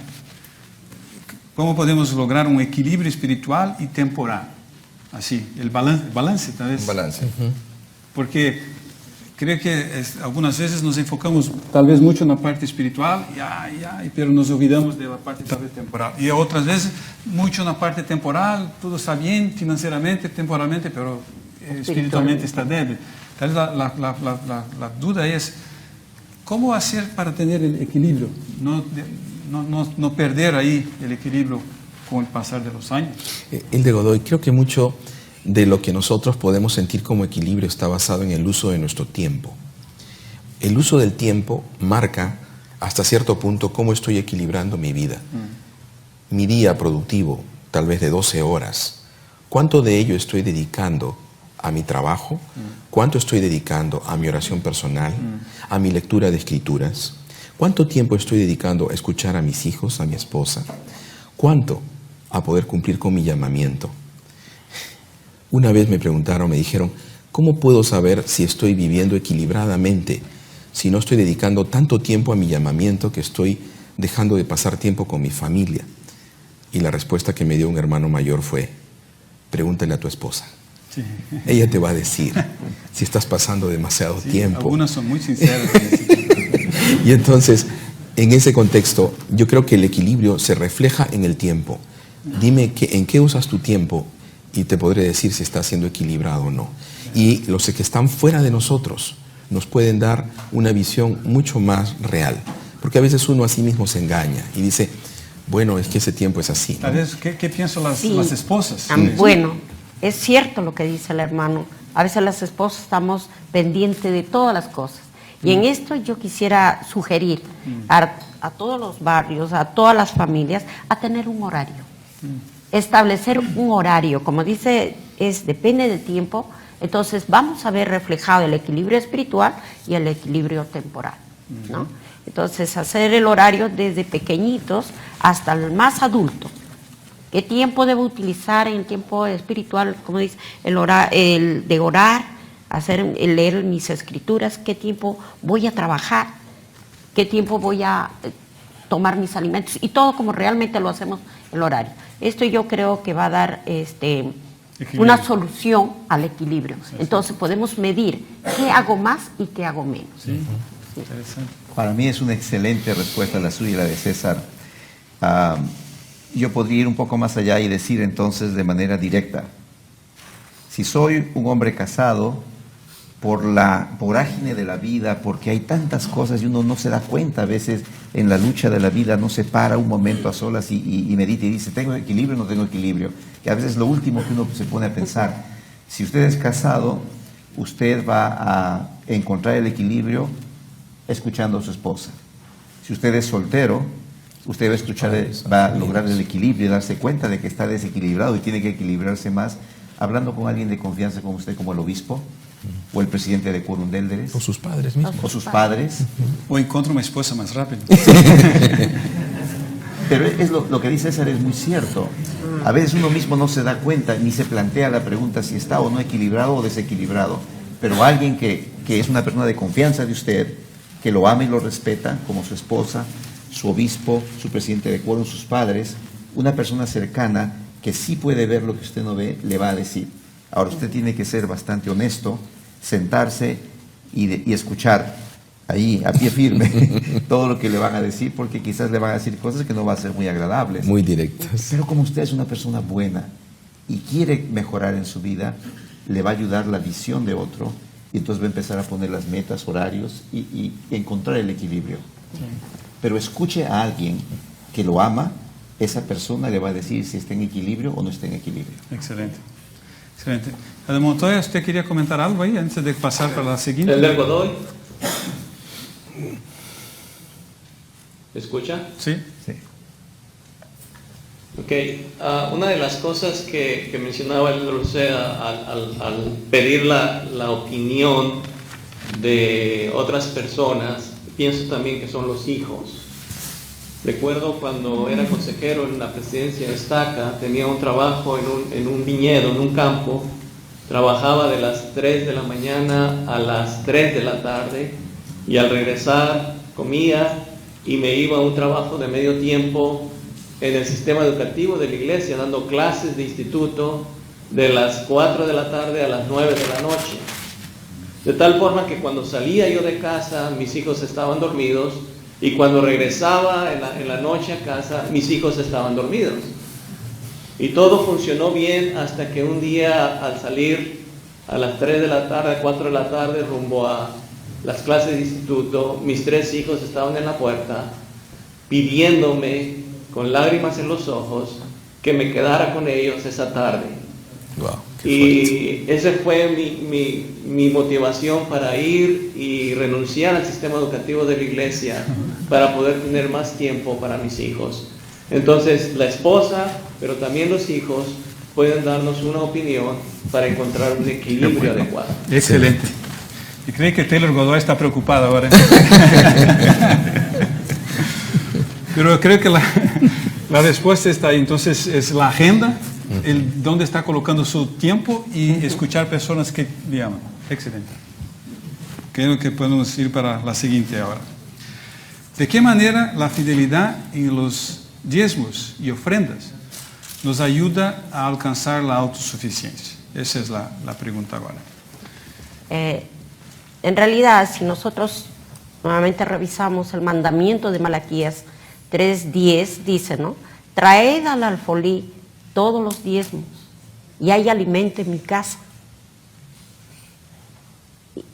¿Cómo podemos lograr un equilibrio espiritual y temporal? Así, el balance tal vez. Un balance. Porque creo que algunas veces nos enfocamos tal vez mucho en la parte espiritual, pero nos olvidamos de la parte tal vez temporal. Y otras veces mucho en la parte temporal, todo está bien financieramente, temporalmente, pero espiritualmente está débil. Tal vez la duda es, ¿cómo hacer para tener el equilibrio? No perder ahí el equilibrio con el pasar de los años. Hilde Godoy, creo que mucho de lo que nosotros podemos sentir como equilibrio está basado en el uso de nuestro tiempo. El uso del tiempo marca hasta cierto punto, cómo estoy equilibrando mi vida. Mi día productivo, tal vez de 12 horas, ¿cuánto de ello estoy dedicando a mi trabajo? ¿Cuánto estoy dedicando a mi oración personal, a mi lectura de escrituras? ¿Cuánto tiempo estoy dedicando a escuchar a mis hijos, a mi esposa? ¿Cuánto a poder cumplir con mi llamamiento? Una vez me preguntaron, me dijeron, ¿cómo puedo saber si estoy viviendo equilibradamente, si no estoy dedicando tanto tiempo a mi llamamiento que estoy dejando de pasar tiempo con mi familia? Y la respuesta que me dio un hermano mayor fue, pregúntale a tu esposa. Sí. Ella te va a decir si estás pasando demasiado tiempo. Algunas son muy sinceras. Y entonces, en ese contexto, yo creo que el equilibrio se refleja en el tiempo. Dime en qué usas tu tiempo y te podré decir si está siendo equilibrado o no. Y los que están fuera de nosotros nos pueden dar una visión mucho más real. Porque a veces uno a sí mismo se engaña y dice, bueno, es que ese tiempo es así, ¿no? Tal vez, ¿qué piensan las esposas? Bueno, es cierto lo que dice el hermano. A veces las esposas estamos pendientes de todas las cosas. Y en esto yo quisiera sugerir a todos los barrios, a todas las familias, a tener un horario. Establecer un horario, como dice, depende del tiempo. Entonces vamos a ver reflejado el equilibrio espiritual y el equilibrio temporal, ¿no? Entonces hacer el horario desde pequeñitos hasta el más adulto. ¿Qué tiempo debo utilizar en el tiempo espiritual? Como dice, el de orar, leer mis escrituras. ¿Qué tiempo voy a trabajar? ¿Qué tiempo voy a tomar mis alimentos? Y todo como realmente lo hacemos el horario. Esto yo creo que va a dar una solución al equilibrio. Entonces podemos medir qué hago más y qué hago menos. Sí. Interesante. Para mí es una excelente respuesta la suya y la de César. Yo podría ir un poco más allá y decir entonces de manera directa, si soy un hombre casado, por la vorágine de la vida, porque hay tantas cosas y uno no se da cuenta a veces en la lucha de la vida, no se para un momento a solas y medita y dice, ¿tengo equilibrio o no tengo equilibrio? Que a veces es lo último que uno se pone a pensar. Si usted es casado, usted va a encontrar el equilibrio escuchando a su esposa. Si usted es soltero, usted va a lograr el equilibrio y darse cuenta de que está desequilibrado y tiene que equilibrarse más hablando con alguien de confianza como usted, como el obispo, o el presidente de Quórum de Élderes. O sus padres mismos. O sus padres. O encuentro una esposa más rápido. Pero lo que dice César es muy cierto. A veces uno mismo no se da cuenta ni se plantea la pregunta si está o no equilibrado o desequilibrado. Pero alguien que es una persona de confianza de usted, que lo ama y lo respeta, como su esposa, su obispo, su presidente de Quórum, sus padres, una persona cercana que sí puede ver lo que usted no ve, le va a decir. Ahora usted tiene que ser bastante honesto, sentarse y escuchar ahí, a pie firme, todo lo que le van a decir, porque quizás le van a decir cosas que no van a ser muy agradables. Muy directas. Pero como usted es una persona buena y quiere mejorar en su vida, le va a ayudar la visión de otro y entonces va a empezar a poner las metas, horarios y encontrar el equilibrio. Pero escuche a alguien que lo ama, esa persona le va a decir si está en equilibrio o no está en equilibrio. Excelente. Excelente. Padre Montoya, ¿usted quería comentar algo ahí antes de pasar para la siguiente? Elder Godoy. ¿Escucha? Sí. Sí. Ok. Una de las cosas que mencionaba el Lucea al pedir la opinión de otras personas, pienso también que son los hijos. Recuerdo cuando era consejero en la presidencia de Estaca, tenía un trabajo en un viñedo, en un campo, trabajaba de las 3 de la mañana a las 3 de la tarde y al regresar comía y me iba a un trabajo de medio tiempo en el sistema educativo de la iglesia, dando clases de instituto de las 4 de la tarde a las 9 de la noche. De tal forma que cuando salía yo de casa, mis hijos estaban dormidos, y cuando regresaba en la noche a casa, mis hijos estaban dormidos. Y todo funcionó bien hasta que un día, al salir a las 3 de la tarde, 4 de la tarde, rumbo a las clases de instituto, mis 3 hijos estaban en la puerta pidiéndome con lágrimas en los ojos que me quedara con ellos esa tarde. Wow, y esa fue mi motivación para ir y renunciar al sistema educativo de la iglesia para poder tener más tiempo para mis hijos. Entonces la esposa, pero también los hijos, pueden darnos una opinión para encontrar un equilibrio adecuado. Excelente. Y creo que Taylor Godoy está preocupado ahora. Pero creo que la respuesta está ahí. Entonces es la agenda, dónde está colocando su tiempo y escuchar personas que le aman. Excelente. Creo que podemos ir para la siguiente ahora. ¿De qué manera la fidelidad en los diezmos y ofrendas nos ayuda a alcanzar la autosuficiencia? Esa es la pregunta ahora. En realidad, si nosotros nuevamente revisamos el mandamiento de Malaquías 3:10, dice, ¿no? Traed al alfolí todos los diezmos y hay alimento en mi casa.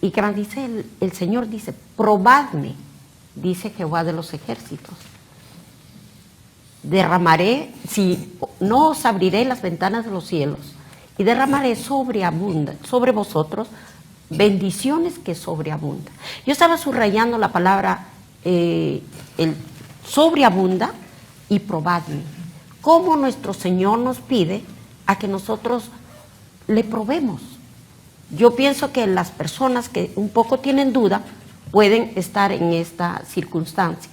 Y que más dice el Señor, dice, probadme, dice Jehová de los ejércitos. Derramaré, si no os abriré las ventanas de los cielos y derramaré sobre vosotros bendiciones que sobreabundan. Yo estaba subrayando la palabra el sobreabunda y probadme. Cómo nuestro Señor nos pide a que nosotros le probemos. Yo pienso que las personas que un poco tienen duda pueden estar en esta circunstancia,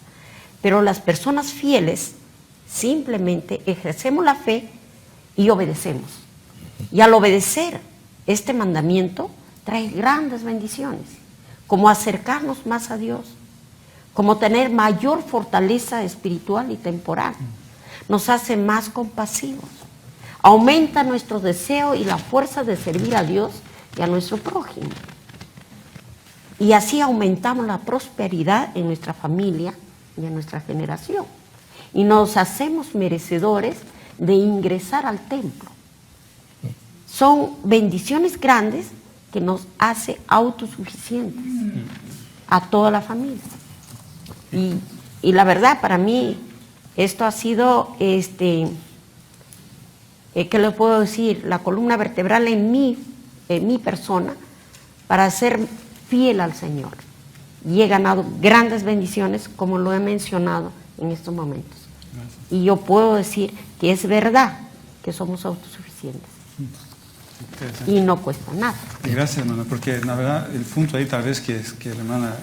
pero las personas fieles simplemente ejercemos la fe y obedecemos. Y al obedecer este mandamiento trae grandes bendiciones, como acercarnos más a Dios, como tener mayor fortaleza espiritual y temporal. Nos hace más compasivos, aumenta nuestro deseo y la fuerza de servir a Dios y a nuestro prójimo. Y así aumentamos la prosperidad en nuestra familia y en nuestra generación. Y nos hacemos merecedores de ingresar al templo. Son bendiciones grandes que nos hace autosuficientes a toda la familia. Y la verdad, para mí, esto ha sido, ¿qué le puedo decir? La columna vertebral en mi persona para ser fiel al Señor. Y he ganado grandes bendiciones, como lo he mencionado en estos momentos. Gracias. Y yo puedo decir que es verdad que somos autosuficientes. Y no cuesta nada. Gracias, hermana, porque la verdad el punto ahí tal vez que la hermana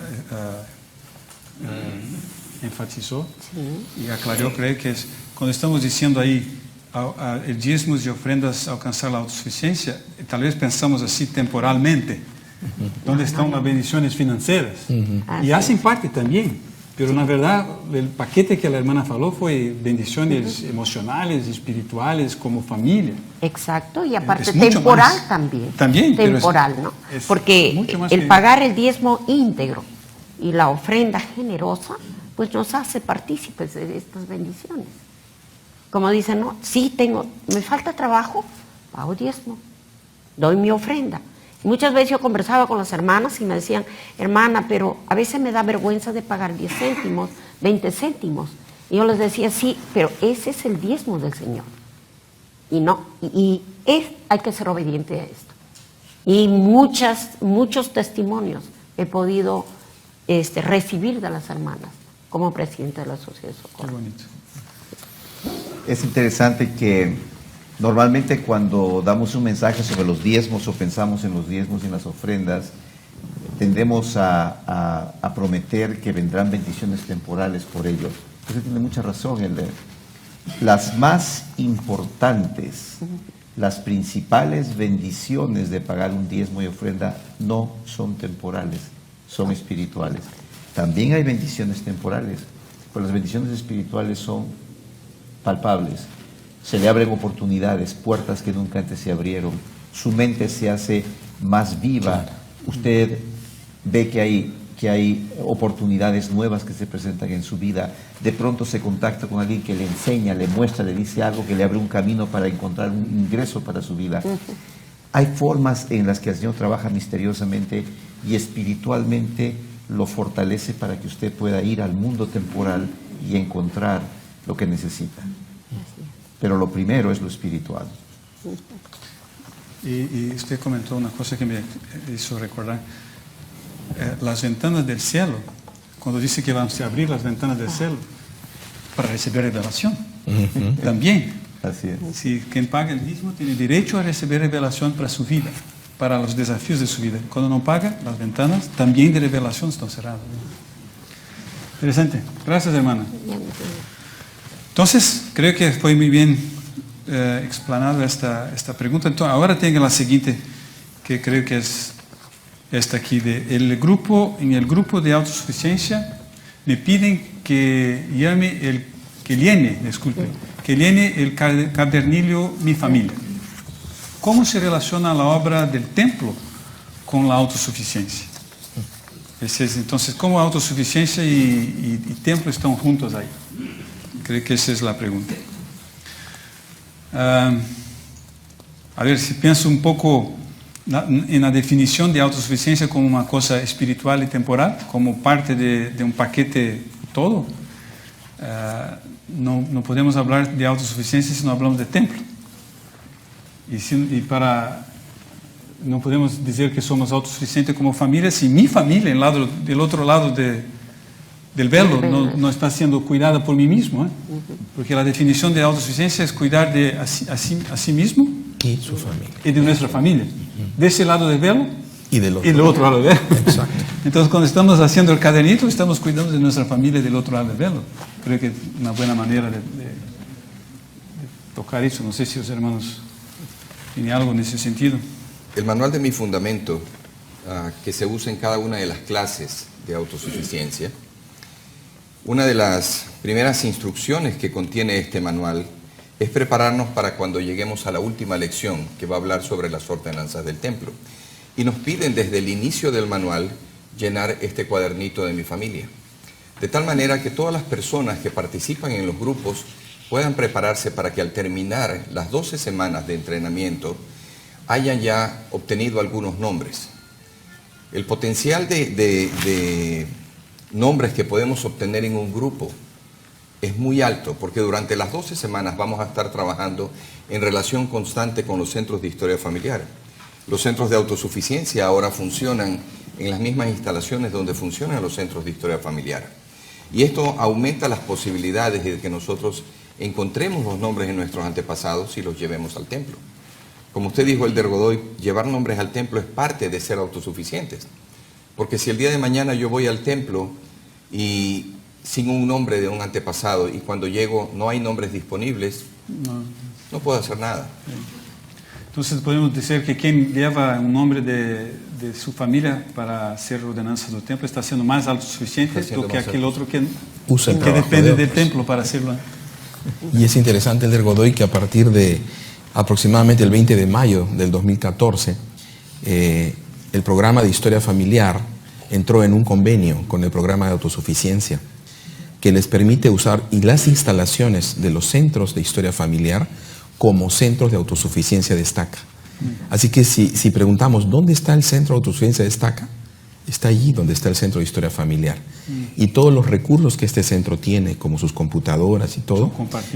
enfatizó y aclaró, creo que es cuando estamos diciendo ahí el diezmos y ofrendas alcanzar la autosuficiencia, tal vez pensamos así temporalmente, donde están las bendiciones financieras, y hacen parte también. Pero na verdad, el paquete que la hermana falou fue bendiciones emocionales, espirituales, como familia. Exacto, y aparte temporal más, también. También. Temporal, ¿no? Porque el pagar el diezmo íntegro y la ofrenda generosa, pues nos hace partícipes de estas bendiciones. Como dicen, no, sí me falta trabajo, pago diezmo, doy mi ofrenda. Muchas veces yo conversaba con las hermanas y me decían, hermana, pero a veces me da vergüenza de pagar 10 céntimos, 20 céntimos. Y yo les decía, sí, pero ese es el diezmo del Señor. Y hay que ser obediente a esto. Y muchos testimonios he podido recibir de las hermanas como presidente de la Sociedad de Socorro. Qué bonito. Es interesante que normalmente cuando damos un mensaje sobre los diezmos o pensamos en los diezmos y en las ofrendas, tendemos a prometer que vendrán bendiciones temporales por ello. Usted tiene mucha razón. Las más importantes, las principales bendiciones de pagar un diezmo y ofrenda no son temporales, son espirituales. También hay bendiciones temporales, pero las bendiciones espirituales son palpables. Se le abren oportunidades, puertas que nunca antes se abrieron. Su mente se hace más viva. Usted ve que hay oportunidades nuevas que se presentan en su vida. De pronto se contacta con alguien que le enseña, le muestra, le dice algo que le abre un camino para encontrar un ingreso para su vida. Hay formas en las que el Señor trabaja misteriosamente y espiritualmente lo fortalece para que usted pueda ir al mundo temporal y encontrar lo que necesita. Pero lo primero es lo espiritual. Y usted comentó una cosa que me hizo recordar. Las ventanas del cielo, cuando dice que vamos a abrir las ventanas del cielo para recibir revelación, también. Así es. Si quien paga el diezmo tiene derecho a recibir revelación para su vida, para los desafíos de su vida. Cuando no paga, las ventanas también de revelación están cerradas. Interesante. Gracias, hermana. Entonces, creo que fue muy bien explanada esta pregunta. Entonces, ahora tengo la siguiente, que creo que es esta aquí. En el grupo de autosuficiencia me piden que llene el cadernillo Mi Familia. ¿Cómo se relaciona la obra del templo con la autosuficiencia? Entonces, ¿cómo autosuficiencia y templo están juntos ahí? Creo que esa es la pregunta. A ver, si pienso un poco en la definición de autosuficiencia como una cosa espiritual y temporal, como parte de un paquete todo, no podemos hablar de autosuficiencia si no hablamos de templo. No podemos decir que somos autosuficientes como familia si mi familia, del otro lado del velo, no está siendo cuidada por mí mismo. Porque la definición de autosuficiencia es cuidar de a sí mismo y su familia. Y de nuestra familia. De ese lado del velo y del otro lado del velo. Exacto. Entonces, cuando estamos haciendo el cadernito, estamos cuidando de nuestra familia del otro lado del velo. Creo que es una buena manera de tocar eso. No sé si los hermanos tienen algo en ese sentido. El manual de mi fundamento, que se usa en cada una de las clases de autosuficiencia, una de las primeras instrucciones que contiene este manual es prepararnos para cuando lleguemos a la última lección, que va a hablar sobre las ordenanzas del templo. Y nos piden desde el inicio del manual llenar este cuadernito de Mi Familia. De tal manera que todas las personas que participan en los grupos puedan prepararse para que al terminar las 12 semanas de entrenamiento hayan ya obtenido algunos nombres. El potencial de nombres que podemos obtener en un grupo es muy alto, porque durante las 12 semanas vamos a estar trabajando en relación constante con los centros de historia familiar. Los centros de autosuficiencia ahora funcionan en las mismas instalaciones donde funcionan los centros de historia familiar. Y esto aumenta las posibilidades de que nosotros encontremos los nombres de nuestros antepasados y los llevemos al templo. Como usted dijo, Elder Godoy, llevar nombres al templo es parte de ser autosuficientes. Porque si el día de mañana yo voy al templo y sin un nombre de un antepasado y cuando llego no hay nombres disponibles, no puedo hacer nada. Entonces podemos decir que quien lleva un nombre de su familia para hacer ordenanzas del templo está siendo más autosuficiente do que aquel otro que depende del templo para hacerlo. Y es interesante, Elder Godoy, que a partir de aproximadamente el 20 de mayo del 2014, el programa de historia familiar entró en un convenio con el programa de autosuficiencia que les permite usar las instalaciones de los centros de historia familiar como centros de autosuficiencia de Estaca. Así que si preguntamos, ¿dónde está el centro de autosuficiencia de Estaca? Está allí donde está el centro de historia familiar. Y todos los recursos que este centro tiene, como sus computadoras y todo,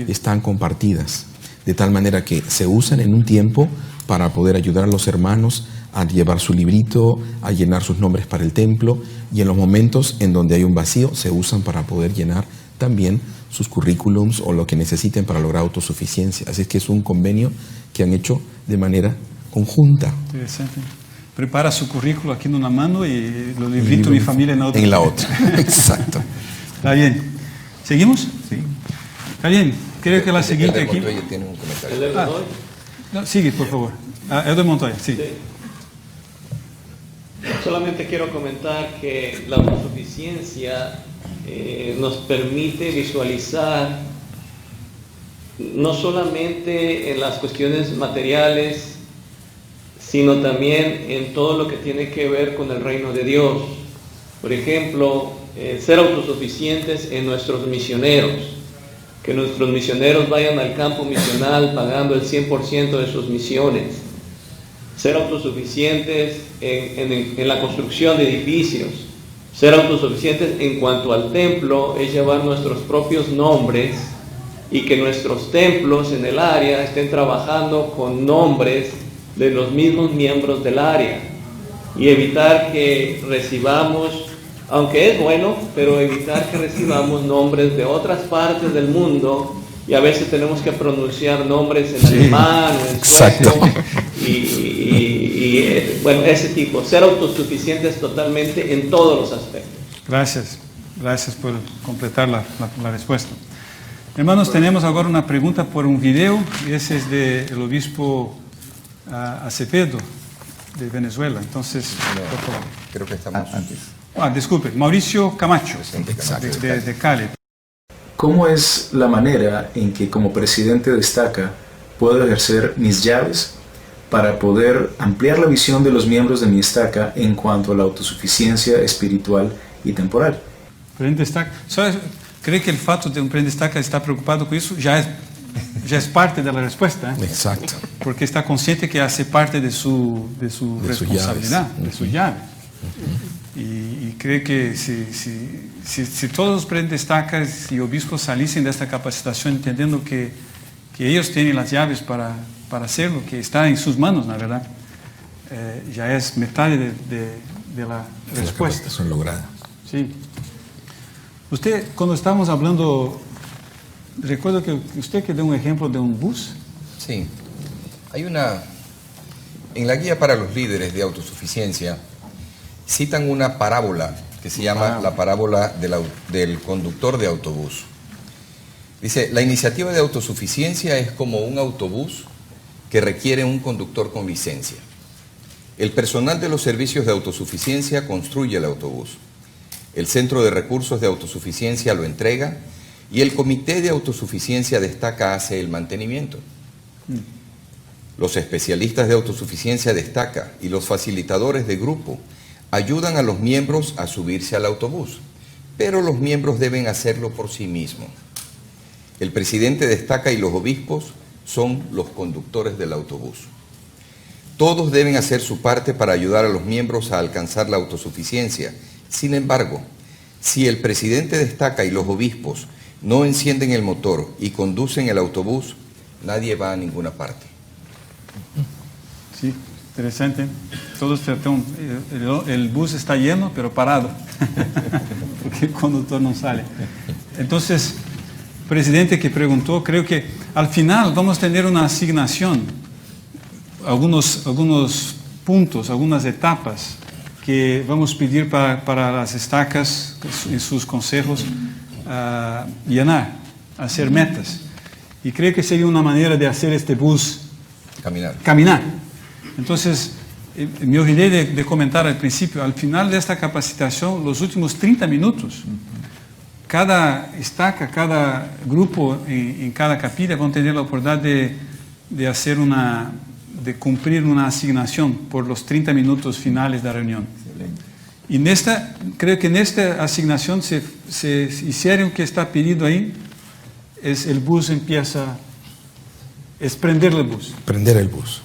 están compartidas. De tal manera que se usan en un tiempo para poder ayudar a los hermanos a llevar su librito, a llenar sus nombres para el templo, y en los momentos en donde hay un vacío se usan para poder llenar también sus currículums o lo que necesiten para lograr autosuficiencia. Así es que es un convenio que han hecho de manera conjunta. Interesante. Prepara su currículo aquí en una mano y los libritos de Mi Familia en la otra. En la otra, exacto. Está bien. ¿Seguimos? Sí. Está bien. Creo que la siguiente aquí... tiene un comentario. No, sigue, por favor. Elder Montoya, sí. Solamente quiero comentar que la autosuficiencia nos permite visualizar no solamente en las cuestiones materiales, sino también en todo lo que tiene que ver con el reino de Dios. Por ejemplo, ser autosuficientes en nuestros misioneros, que nuestros misioneros vayan al campo misional pagando el 100% de sus misiones. Ser autosuficientes en la construcción de edificios. Ser autosuficientes en cuanto al templo es llevar nuestros propios nombres y que nuestros templos en el área estén trabajando con nombres de los mismos miembros del área y evitar que recibamos, aunque es bueno, pero evitar que recibamos nombres de otras partes del mundo, y a veces tenemos que pronunciar nombres en alemán o en sueco, y bueno, ese tipo, ser autosuficientes totalmente en todos los aspectos. Gracias por completar la respuesta. Hermanos, tenemos ahora una pregunta por un video, y ese es del obispo Acevedo, de Venezuela. Entonces, por favor. Creo que estamos... Antes. Disculpe, Mauricio Camacho, de Cali. ¿Cómo es la manera en que como presidente de Estaca puedo ejercer mis llaves para poder ampliar la visión de los miembros de mi Estaca en cuanto a la autosuficiencia espiritual y temporal? Presidente Estaca, ¿cree que el fato de un presidente Estaca estar preocupado con eso ya es parte de la respuesta? Exacto. Porque está consciente que hace parte de su responsabilidad, de su llave. Y cree que si todos los presidentes Estacas y obispos saliesen de esta capacitación entendiendo que ellos tienen las llaves para hacerlo, que está en sus manos, la verdad, ya es mitad de la respuesta. La son logradas. Sí. Usted, cuando estábamos hablando, recuerdo que usted que dio un ejemplo de un bus. Sí. Hay en la guía para los líderes de autosuficiencia, citan una parábola que se llama la parábola del conductor de autobús. Dice, la iniciativa de autosuficiencia es como un autobús que requiere un conductor con licencia. El personal de los servicios de autosuficiencia construye el autobús. El Centro de Recursos de Autosuficiencia lo entrega y el Comité de Autosuficiencia de Estaca hace el mantenimiento. Los especialistas de autosuficiencia de Estaca y los facilitadores de grupo ayudan a los miembros a subirse al autobús, pero los miembros deben hacerlo por sí mismos. El presidente de Estaca y los obispos son los conductores del autobús. Todos deben hacer su parte para ayudar a los miembros a alcanzar la autosuficiencia. Sin embargo, si el presidente de Estaca y los obispos no encienden el motor y conducen el autobús, nadie va a ninguna parte. Sí, interesante. Todos el bus está lleno, pero parado, porque el conductor no sale. Entonces, presidente que preguntó, creo que al final vamos a tener una asignación, algunos puntos, algunas etapas que vamos a pedir para las estacas en sus consejos llenar, hacer metas. Y creo que sería una manera de hacer este bus caminar. Entonces, me olvidé de comentar al principio, al final de esta capacitación, los últimos 30 minutos, cada estaca, cada grupo en cada capilla van a tener la oportunidad de hacer de cumplir una asignación por los 30 minutos finales de la reunión. Y creo que en esta asignación se hicieron que está pedido ahí, es el bus es prender el bus. Prender el bus.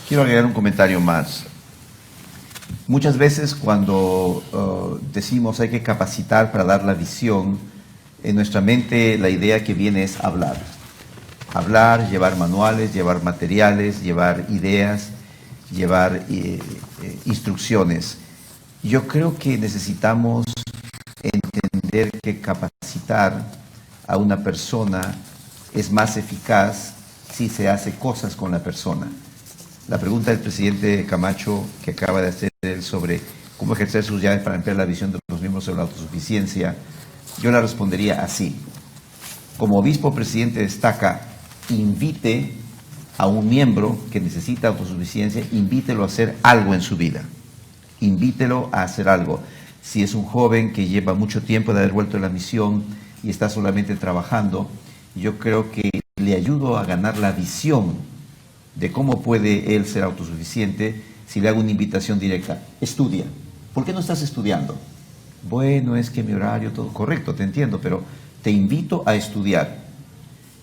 Quiero agregar un comentario más. Muchas veces cuando decimos hay que capacitar para dar la visión, en nuestra mente la idea que viene es hablar. Hablar, llevar manuales, llevar materiales, llevar ideas, llevar instrucciones. Yo creo que necesitamos entender que capacitar a una persona es más eficaz si se hace cosas con la persona. La pregunta del presidente Camacho que acaba de hacer él sobre cómo ejercer sus llaves para ampliar la visión de los miembros sobre la autosuficiencia, yo la respondería así. Como obispo presidente de Estaca, invite a un miembro que necesita autosuficiencia, invítelo a hacer algo en su vida. Invítelo a hacer algo. Si es un joven que lleva mucho tiempo de haber vuelto a la misión y está solamente trabajando, yo creo que le ayudo a ganar la visión de cómo puede él ser autosuficiente si le hago una invitación directa. Estudia. ¿Por qué no estás estudiando? Bueno, es que mi horario, todo correcto, te entiendo, pero te invito a estudiar.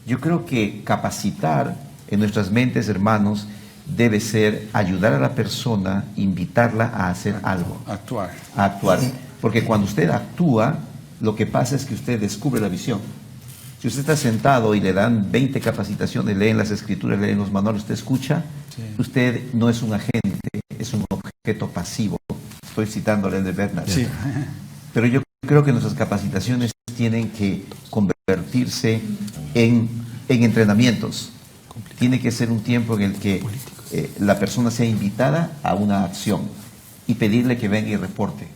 Yo creo que capacitar en nuestras mentes, hermanos, debe ser ayudar a la persona, invitarla a hacer algo. Actuar. A actuar. Porque cuando usted actúa, lo que pasa es que usted descubre la visión. Si usted está sentado y le dan 20 capacitaciones, leen las escrituras, leen los manuales, usted escucha, usted no es un agente, es un objeto pasivo. Estoy citando a Leonard Bernard. Sí. Pero yo creo que nuestras capacitaciones tienen que convertirse en entrenamientos. Tiene que ser un tiempo en el que la persona sea invitada a una acción y pedirle que venga y reporte.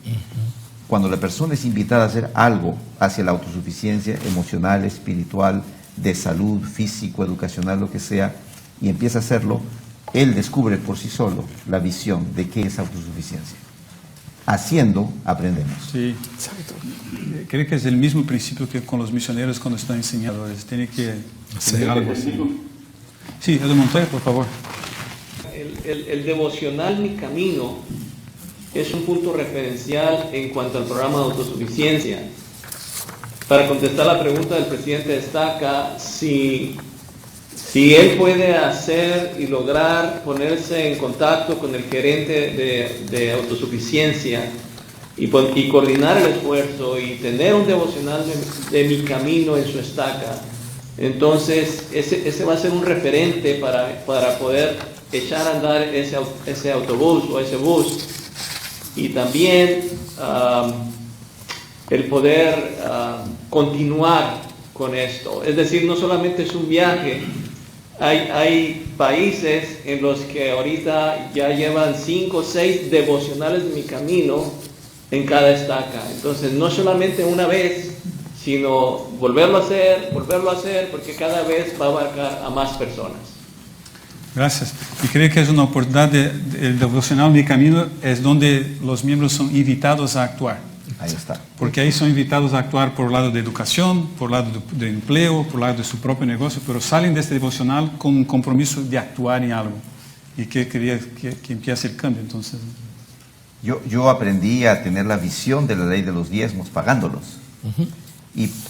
Cuando la persona es invitada a hacer algo hacia la autosuficiencia emocional, espiritual, de salud, físico, educacional, lo que sea, y empieza a hacerlo, él descubre por sí solo la visión de qué es autosuficiencia. Haciendo, aprendemos. Sí, creo que es el mismo principio que con los misioneros cuando están enseñando. Tiene que hacer algo así. Sí, Eduardo Montoya, por favor. El devocional Mi Camino es un punto referencial en cuanto al programa de autosuficiencia. Para contestar la pregunta del presidente de Estaca, si él puede hacer y lograr ponerse en contacto con el gerente de autosuficiencia y coordinar el esfuerzo y tener un devocional de Mi Camino en su Estaca, entonces ese va a ser un referente para poder echar a andar ese autobús o ese bus. Y también el poder continuar con esto. Es decir, no solamente es un viaje. Hay países en los que ahorita ya llevan 5 o 6 devocionales de Mi Camino en cada estaca. Entonces, no solamente una vez, sino volverlo a hacer, porque cada vez va a abarcar a más personas. Gracias. Y creo que es una oportunidad el devocional Mi Camino es donde los miembros son invitados a actuar. Ahí está. Porque ahí son invitados a actuar por el lado de educación, por el lado de empleo, por el lado de su propio negocio, pero salen de este devocional con un compromiso de actuar en algo. Y que quería que empiece el cambio, entonces. Yo aprendí a tener la visión de la ley de los diezmos pagándolos.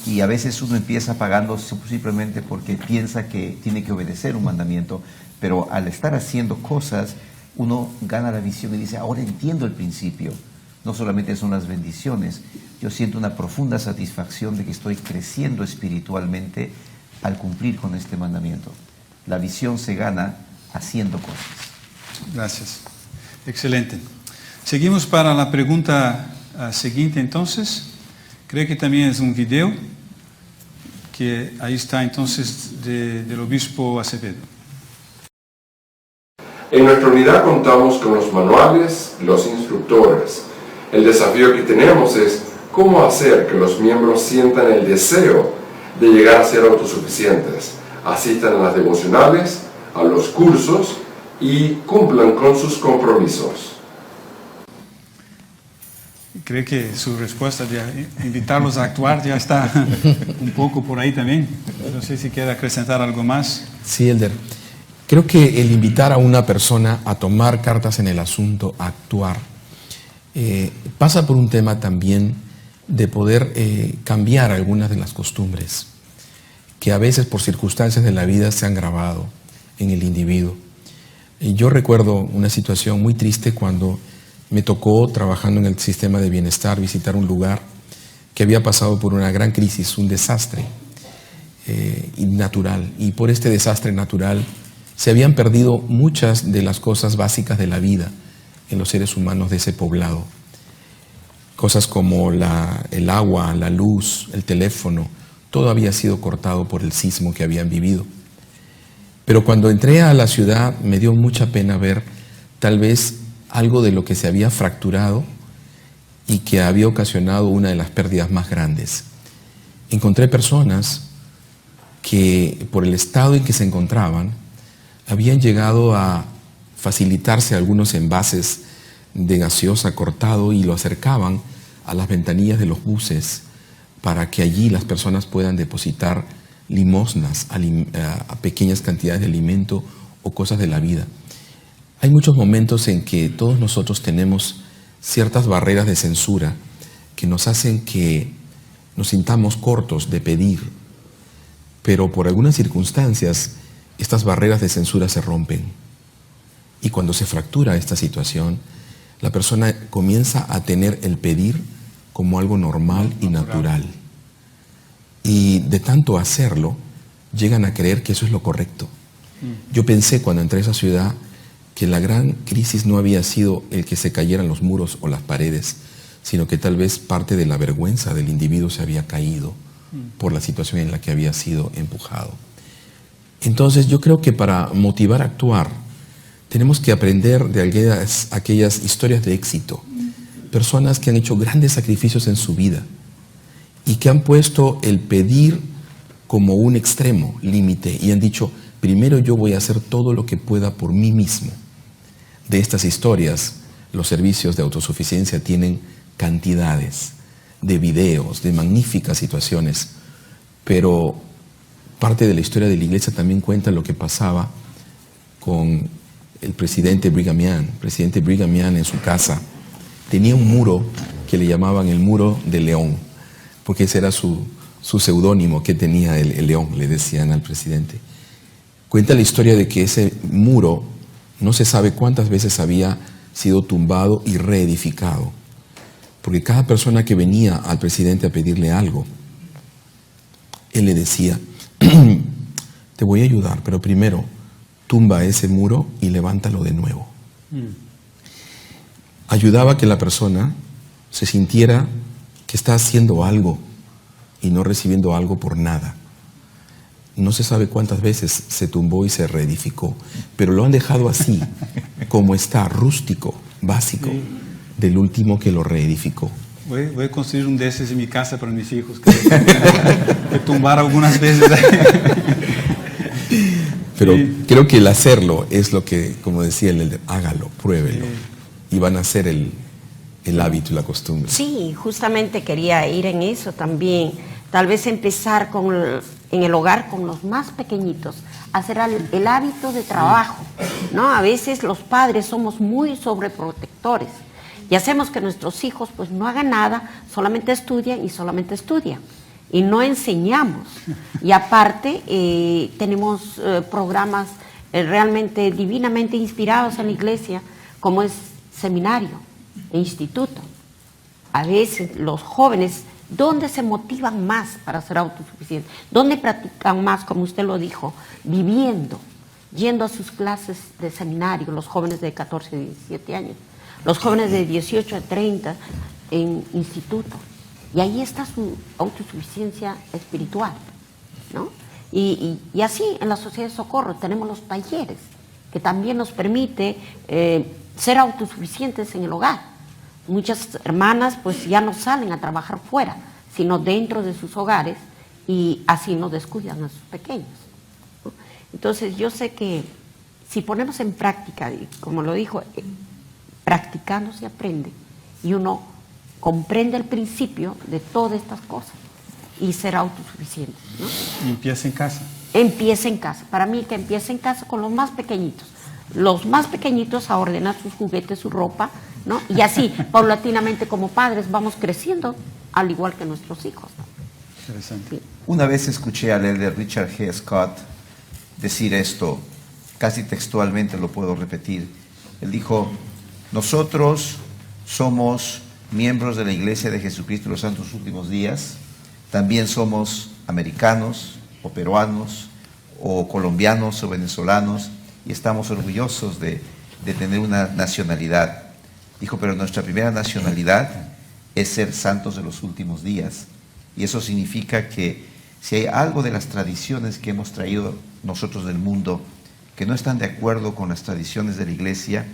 Y a veces uno empieza pagando simplemente porque piensa que tiene que obedecer un mandamiento, pero al estar haciendo cosas, uno gana la visión y dice, ahora entiendo el principio. No solamente son las bendiciones, yo siento una profunda satisfacción de que estoy creciendo espiritualmente al cumplir con este mandamiento. La visión se gana haciendo cosas. Gracias. Excelente. Seguimos para la pregunta siguiente entonces. Creo que también es un video, que ahí está entonces del obispo Acevedo. En nuestra unidad contamos con los manuales, los instructores. El desafío que tenemos es cómo hacer que los miembros sientan el deseo de llegar a ser autosuficientes, asistan a las devocionales, a los cursos y cumplan con sus compromisos. Creo que su respuesta de invitarlos a actuar ya está un poco por ahí también. No sé si quiere acrescentar algo más. Sí, Elder. Creo que el invitar a una persona a tomar cartas en el asunto, a actuar, pasa por un tema también de poder cambiar algunas de las costumbres que a veces por circunstancias de la vida se han grabado en el individuo. Yo recuerdo una situación muy triste cuando me tocó, trabajando en el sistema de bienestar, visitar un lugar que había pasado por una gran crisis, un desastre natural. Y por este desastre natural se habían perdido muchas de las cosas básicas de la vida en los seres humanos de ese poblado. Cosas como el agua, la luz, el teléfono, todo había sido cortado por el sismo que habían vivido. Pero cuando entré a la ciudad me dio mucha pena ver tal vez algo de lo que se había fracturado y que había ocasionado una de las pérdidas más grandes. Encontré personas que por el estado en que se encontraban habían llegado a facilitarse algunos envases de gaseosa cortado y lo acercaban a las ventanillas de los buses para que allí las personas puedan depositar limosnas a pequeñas cantidades de alimento o cosas de la vida. Hay muchos momentos en que todos nosotros tenemos ciertas barreras de censura que nos hacen que nos sintamos cortos de pedir, pero por algunas circunstancias estas barreras de censura se rompen. Y cuando se fractura esta situación, la persona comienza a tener el pedir como algo normal y natural. Y de tanto hacerlo, llegan a creer que eso es lo correcto. Yo pensé cuando entré a esa ciudad que la gran crisis no había sido el que se cayeran los muros o las paredes, sino que tal vez parte de la vergüenza del individuo se había caído por la situación en la que había sido empujado. Entonces yo creo que para motivar a actuar tenemos que aprender de aquellas historias de éxito, personas que han hecho grandes sacrificios en su vida y que han puesto el pedir como un extremo, límite, y han dicho, primero yo voy a hacer todo lo que pueda por mí mismo. De estas historias, los servicios de autosuficiencia tienen cantidades de videos, de magníficas situaciones, pero parte de la historia de la iglesia también cuenta lo que pasaba con el presidente Brigham Young. El presidente Brigham Young en su casa tenía un muro que le llamaban el muro del león, porque ese era su seudónimo que tenía el león, le decían al presidente. Cuenta la historia de que ese muro no se sabe cuántas veces había sido tumbado y reedificado, porque cada persona que venía al presidente a pedirle algo, él le decía, te voy a ayudar, pero primero tumba ese muro y levántalo de nuevo. Ayudaba a que la persona se sintiera que está haciendo algo y no recibiendo algo por nada. No se sabe cuántas veces se tumbó y se reedificó, pero lo han dejado así, como está, rústico, básico, del último que lo reedificó. Voy a construir un de esos en mi casa para mis hijos, que tumbar algunas veces. Pero creo que el hacerlo es lo que, como decía el elder, hágalo, pruébelo, y van a ser el hábito y la costumbre. Sí, justamente quería ir en eso también. Tal vez empezar en el hogar con los más pequeñitos, hacer el hábito de trabajo, ¿no? A veces los padres somos muy sobreprotectores y hacemos que nuestros hijos pues no hagan nada, solamente estudian y solamente estudian. Y no enseñamos. Y aparte tenemos programas realmente divinamente inspirados en la iglesia, como es seminario e instituto. A veces los jóvenes, ¿dónde se motivan más para ser autosuficientes? ¿Dónde practican más, como usted lo dijo? Viviendo, yendo a sus clases de seminario, los jóvenes de 14 a 17 años, los jóvenes de 18 a 30 en instituto. Y ahí está su autosuficiencia espiritual, ¿no? Y así en la Sociedad de Socorro tenemos los talleres que también nos permite ser autosuficientes en el hogar. Muchas hermanas pues ya no salen a trabajar fuera, sino dentro de sus hogares y así no descuidan a sus pequeños, ¿no? Entonces yo sé que si ponemos en práctica, como lo dijo, practicando se aprende y uno comprende el principio de todas estas cosas y será autosuficiente, ¿no? Empieza en casa. Empieza en casa. Para mí que empieza en casa con los más pequeñitos. Los más pequeñitos a ordenar sus juguetes, su ropa, ¿no? Y así, paulatinamente como padres, vamos creciendo al igual que nuestros hijos, ¿no? Interesante. Sí. Una vez escuché al elder Richard G. Scott decir esto, casi textualmente lo puedo repetir. Él dijo, nosotros somos miembros de la Iglesia de Jesucristo de los Santos Últimos Días, también somos americanos o peruanos o colombianos o venezolanos y estamos orgullosos de tener una nacionalidad. Dijo, pero nuestra primera nacionalidad es ser santos de los últimos días, y eso significa que si hay algo de las tradiciones que hemos traído nosotros del mundo que no están de acuerdo con las tradiciones de la Iglesia,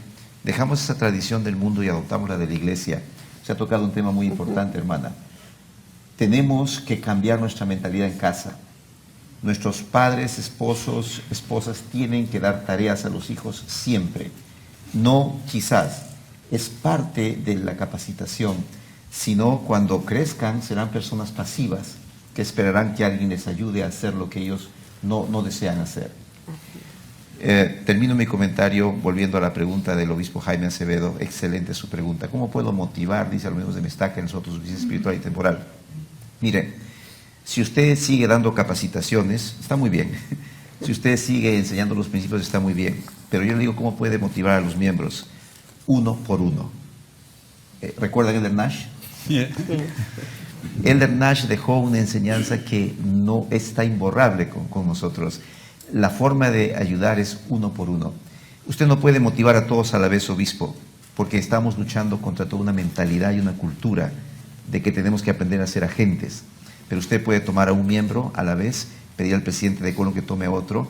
dejamos esa tradición del mundo y adoptamos la de la Iglesia. Se ha tocado un tema muy importante, hermana. Tenemos que cambiar nuestra mentalidad en casa. Nuestros padres, esposos, esposas tienen que dar tareas a los hijos siempre. No quizás, es parte de la capacitación, sino cuando crezcan serán personas pasivas que esperarán que alguien les ayude a hacer lo que ellos no desean hacer. Termino mi comentario volviendo a la pregunta del obispo Jaime Acevedo. Excelente su pregunta. ¿Cómo puedo motivar, dice a los miembros de Mestaca, en su autosuficiencia espiritual y temporal? Mire, si usted sigue dando capacitaciones, está muy bien. Si usted sigue enseñando los principios, está muy bien. Pero yo le digo, ¿cómo puede motivar a los miembros? Uno por uno. ¿Recuerdan el de Nash? Yeah. Elder Nash dejó una enseñanza que no está imborrable con nosotros. La forma de ayudar es uno por uno. Usted no puede motivar a todos a la vez, obispo, porque estamos luchando contra toda una mentalidad y una cultura de que tenemos que aprender a ser agentes. Pero usted puede tomar a un miembro a la vez, pedir al presidente de Colón que tome a otro,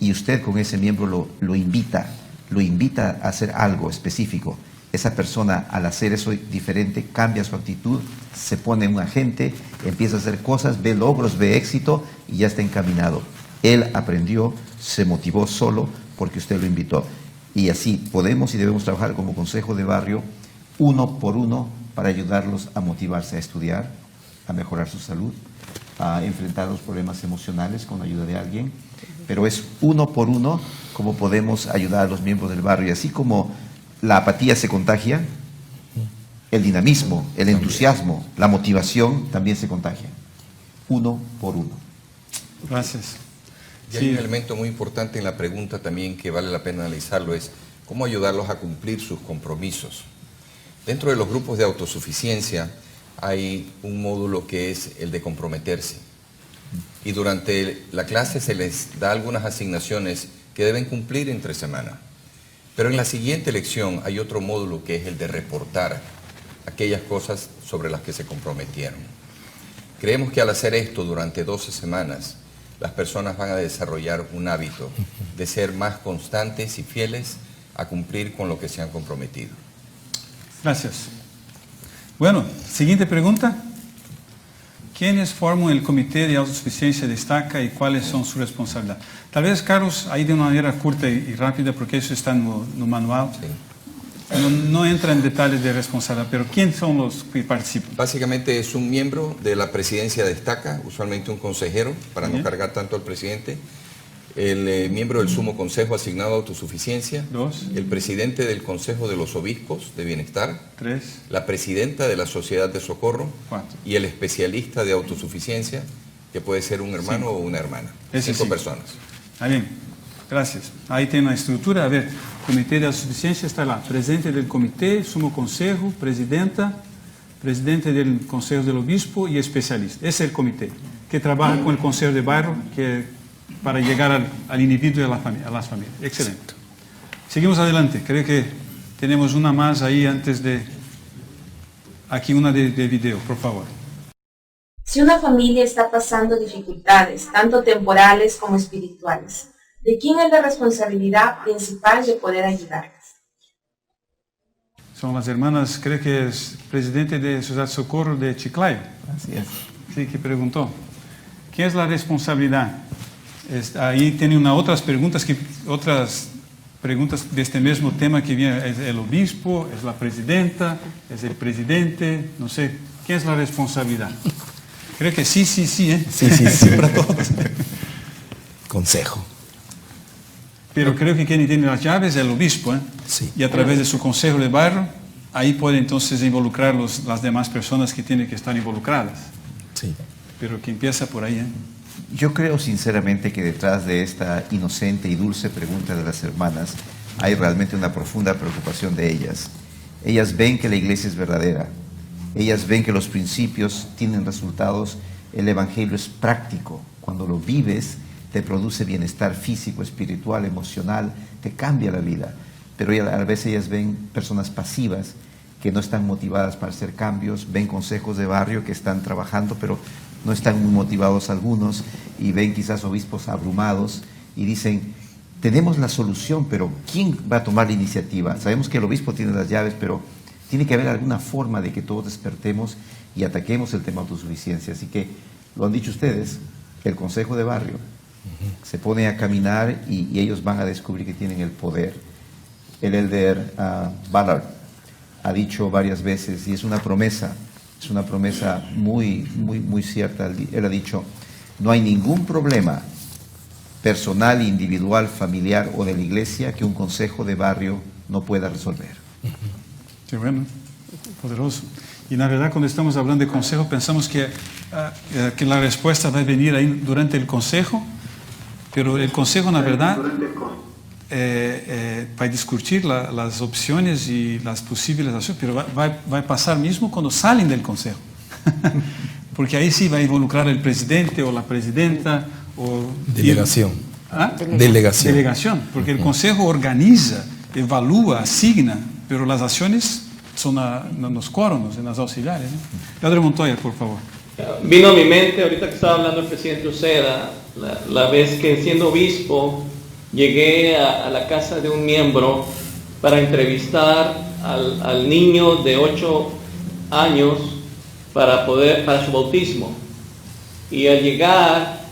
y usted con ese miembro lo invita a hacer algo específico. Esa persona, al hacer eso diferente, cambia su actitud, se pone un agente, empieza a hacer cosas, ve logros, ve éxito y ya está encaminado. Él aprendió, se motivó solo porque usted lo invitó. Y así podemos y debemos trabajar como consejo de barrio, uno por uno, para ayudarlos a motivarse a estudiar, a mejorar su salud, a enfrentar los problemas emocionales con la ayuda de alguien. Pero es uno por uno como podemos ayudar a los miembros del barrio. Y así como la apatía se contagia, el dinamismo, el entusiasmo, la motivación también se contagia. Uno por uno. Gracias. Y hay un elemento muy importante en la pregunta también que vale la pena analizarlo, es cómo ayudarlos a cumplir sus compromisos. Dentro de los grupos de autosuficiencia hay un módulo que es el de comprometerse. Y durante la clase se les da algunas asignaciones que deben cumplir entre semana. Pero en la siguiente lección hay otro módulo que es el de reportar aquellas cosas sobre las que se comprometieron. Creemos que al hacer esto durante 12 semanas, las personas van a desarrollar un hábito de ser más constantes y fieles a cumplir con lo que se han comprometido. Gracias. Bueno, siguiente pregunta. ¿Quiénes forman el Comité de Autosuficiencia de Estaca y cuáles son sus responsabilidades? Tal vez, Carlos, ahí de una manera corta y rápida, porque eso está no manual. Sí. No entra en detalles de responsabilidad, pero ¿quiénes son los que participan? Básicamente es un miembro de la presidencia de Estaca, usualmente un consejero, para no cargar tanto al presidente. El miembro del Sumo Consejo asignado a Autosuficiencia. 2. El presidente del Consejo de los Obispos de Bienestar. 3. La presidenta de la Sociedad de Socorro. 4. Y el especialista de autosuficiencia, que puede ser un hermano o una hermana. 5 personas. Está bien, gracias. Ahí tiene la estructura. A ver, Comité de Autosuficiencia está lá. Presidente del comité, Sumo Consejo, presidenta, presidente del Consejo del Obispo y especialista. Ese es el comité, que trabaja con el Consejo de Barrio, para llegar al individuo y a las familias. Excelente. Seguimos adelante. Creo que tenemos una más ahí antes de... Aquí una de video, por favor. Si una familia está pasando dificultades, tanto temporales como espirituales, ¿de quién es la responsabilidad principal de poder ayudarlas? Son las hermanas, creo que es presidente de Sociedad de Socorro de Chiclayo. Así es. Sí, que preguntó. ¿Qué es la responsabilidad? Ahí tiene otras preguntas de este mismo tema que viene. ¿Es el obispo? ¿Es la presidenta? ¿Es el presidente? No sé. ¿Qué es la responsabilidad? Creo que sí, ¿eh? Sí, para todos. Consejo. Pero creo que quien tiene las llaves es el obispo, ¿eh? Sí. Y a través de su consejo de barrio, ahí puede entonces involucrar las demás personas que tienen que estar involucradas. Sí. Pero que empieza por ahí, ¿eh? Yo creo sinceramente que detrás de esta inocente y dulce pregunta de las hermanas hay realmente una profunda preocupación de ellas. Ellas ven que la iglesia es verdadera. Ellas ven que los principios tienen resultados. El evangelio es práctico. Cuando lo vives, te produce bienestar físico, espiritual, emocional, te cambia la vida. Pero a veces ellas ven personas pasivas que no están motivadas para hacer cambios, ven consejos de barrio que están trabajando, pero no están muy motivados algunos, y ven quizás obispos abrumados y dicen, tenemos la solución, pero ¿quién va a tomar la iniciativa? Sabemos que el obispo tiene las llaves, pero tiene que haber alguna forma de que todos despertemos y ataquemos el tema de autosuficiencia. Así que, lo han dicho ustedes, el consejo de barrio se pone a caminar y ellos van a descubrir que tienen el poder. El elder Ballard ha dicho varias veces, y es una promesa muy cierta. Él ha dicho, no hay ningún problema personal, individual, familiar o de la iglesia que un consejo de barrio no pueda resolver. Qué bueno, poderoso. Y la verdad, cuando estamos hablando de consejo, pensamos que la respuesta va a venir ahí durante el consejo, pero el consejo, la verdad, va a discutir las opciones y las posibles acciones, pero va a pasar mismo cuando salen del consejo. Porque ahí sí va a involucrar el presidente o la presidenta o... Delegación. ¿Ah? Delegación. Delegación, porque el Consejo organiza, evalúa, asigna, pero las acciones son en los quórums, en las auxiliares, ¿no? Padre Montoya, por favor. Vino a mi mente, ahorita que estaba hablando el presidente Uceda, la vez que siendo obispo llegué a la casa de un miembro para entrevistar al niño de 8 años para su bautismo. Y al llegar,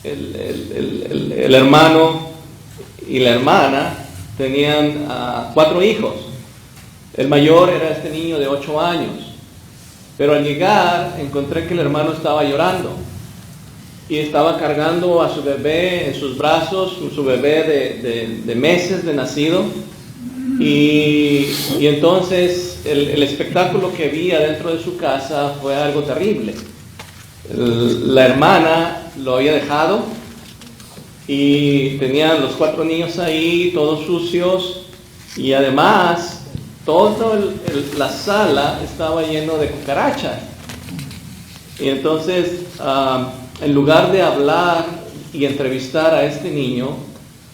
el hermano y la hermana tenían 4 hijos. El mayor era este niño de 8 años. Pero al llegar encontré que el hermano estaba llorando y estaba cargando a su bebé en sus brazos, su bebé de meses de nacido. Y entonces el espectáculo que vi adentro de su casa fue algo terrible. La hermana lo había dejado y tenían los 4 niños ahí, todos sucios, y además toda la sala estaba lleno de cucarachas. Y entonces, en lugar de hablar y entrevistar a este niño,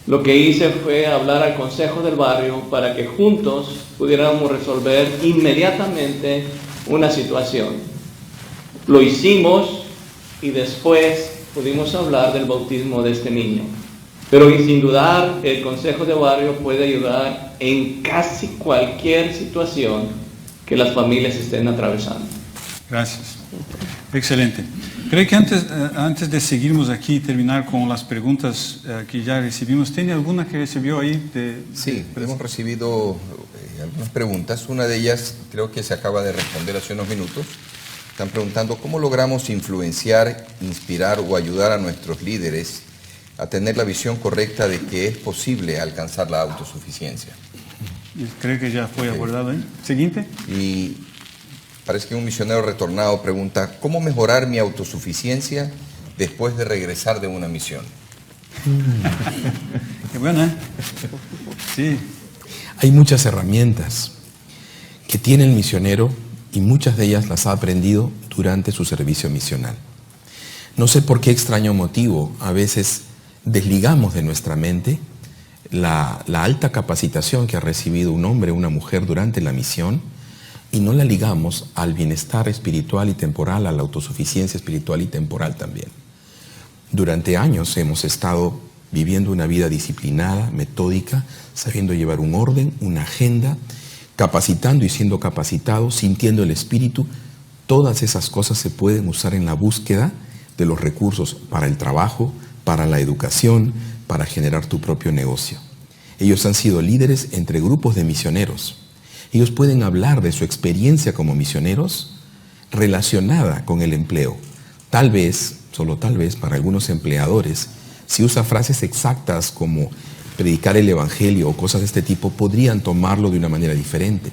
lo que hice fue hablar al consejo del barrio para que juntos pudiéramos resolver inmediatamente una situación. Lo hicimos y después pudimos hablar del bautismo de este niño. Pero sin dudar, el consejo de barrio puede ayudar en casi cualquier situación que las familias estén atravesando. Gracias. Excelente. Creo que antes de seguirnos aquí y terminar con las preguntas que ya recibimos, ¿tiene alguna que recibió ahí? Sí, hemos recibido algunas preguntas. Una de ellas creo que se acaba de responder hace unos minutos. Están preguntando cómo logramos influenciar, inspirar o ayudar a nuestros líderes a tener la visión correcta de que es posible alcanzar la autosuficiencia. Creo que ya fue abordado ahí. Siguiente. Y parece que un misionero retornado pregunta, ¿cómo mejorar mi autosuficiencia después de regresar de una misión? Qué buena, ¿eh? Sí. Hay muchas herramientas que tiene el misionero y muchas de ellas las ha aprendido durante su servicio misional. No sé por qué extraño motivo, a veces desligamos de nuestra mente la alta capacitación que ha recibido un hombre o una mujer durante la misión y no la ligamos al bienestar espiritual y temporal, a la autosuficiencia espiritual y temporal también. Durante años hemos estado viviendo una vida disciplinada, metódica, sabiendo llevar un orden, una agenda, capacitando y siendo capacitados, sintiendo el espíritu. Todas esas cosas se pueden usar en la búsqueda de los recursos para el trabajo, para la educación, para generar tu propio negocio. Ellos han sido líderes entre grupos de misioneros. Ellos pueden hablar de su experiencia como misioneros relacionada con el empleo. Tal vez, solo tal vez, para algunos empleadores, si usa frases exactas como predicar el evangelio o cosas de este tipo, podrían tomarlo de una manera diferente.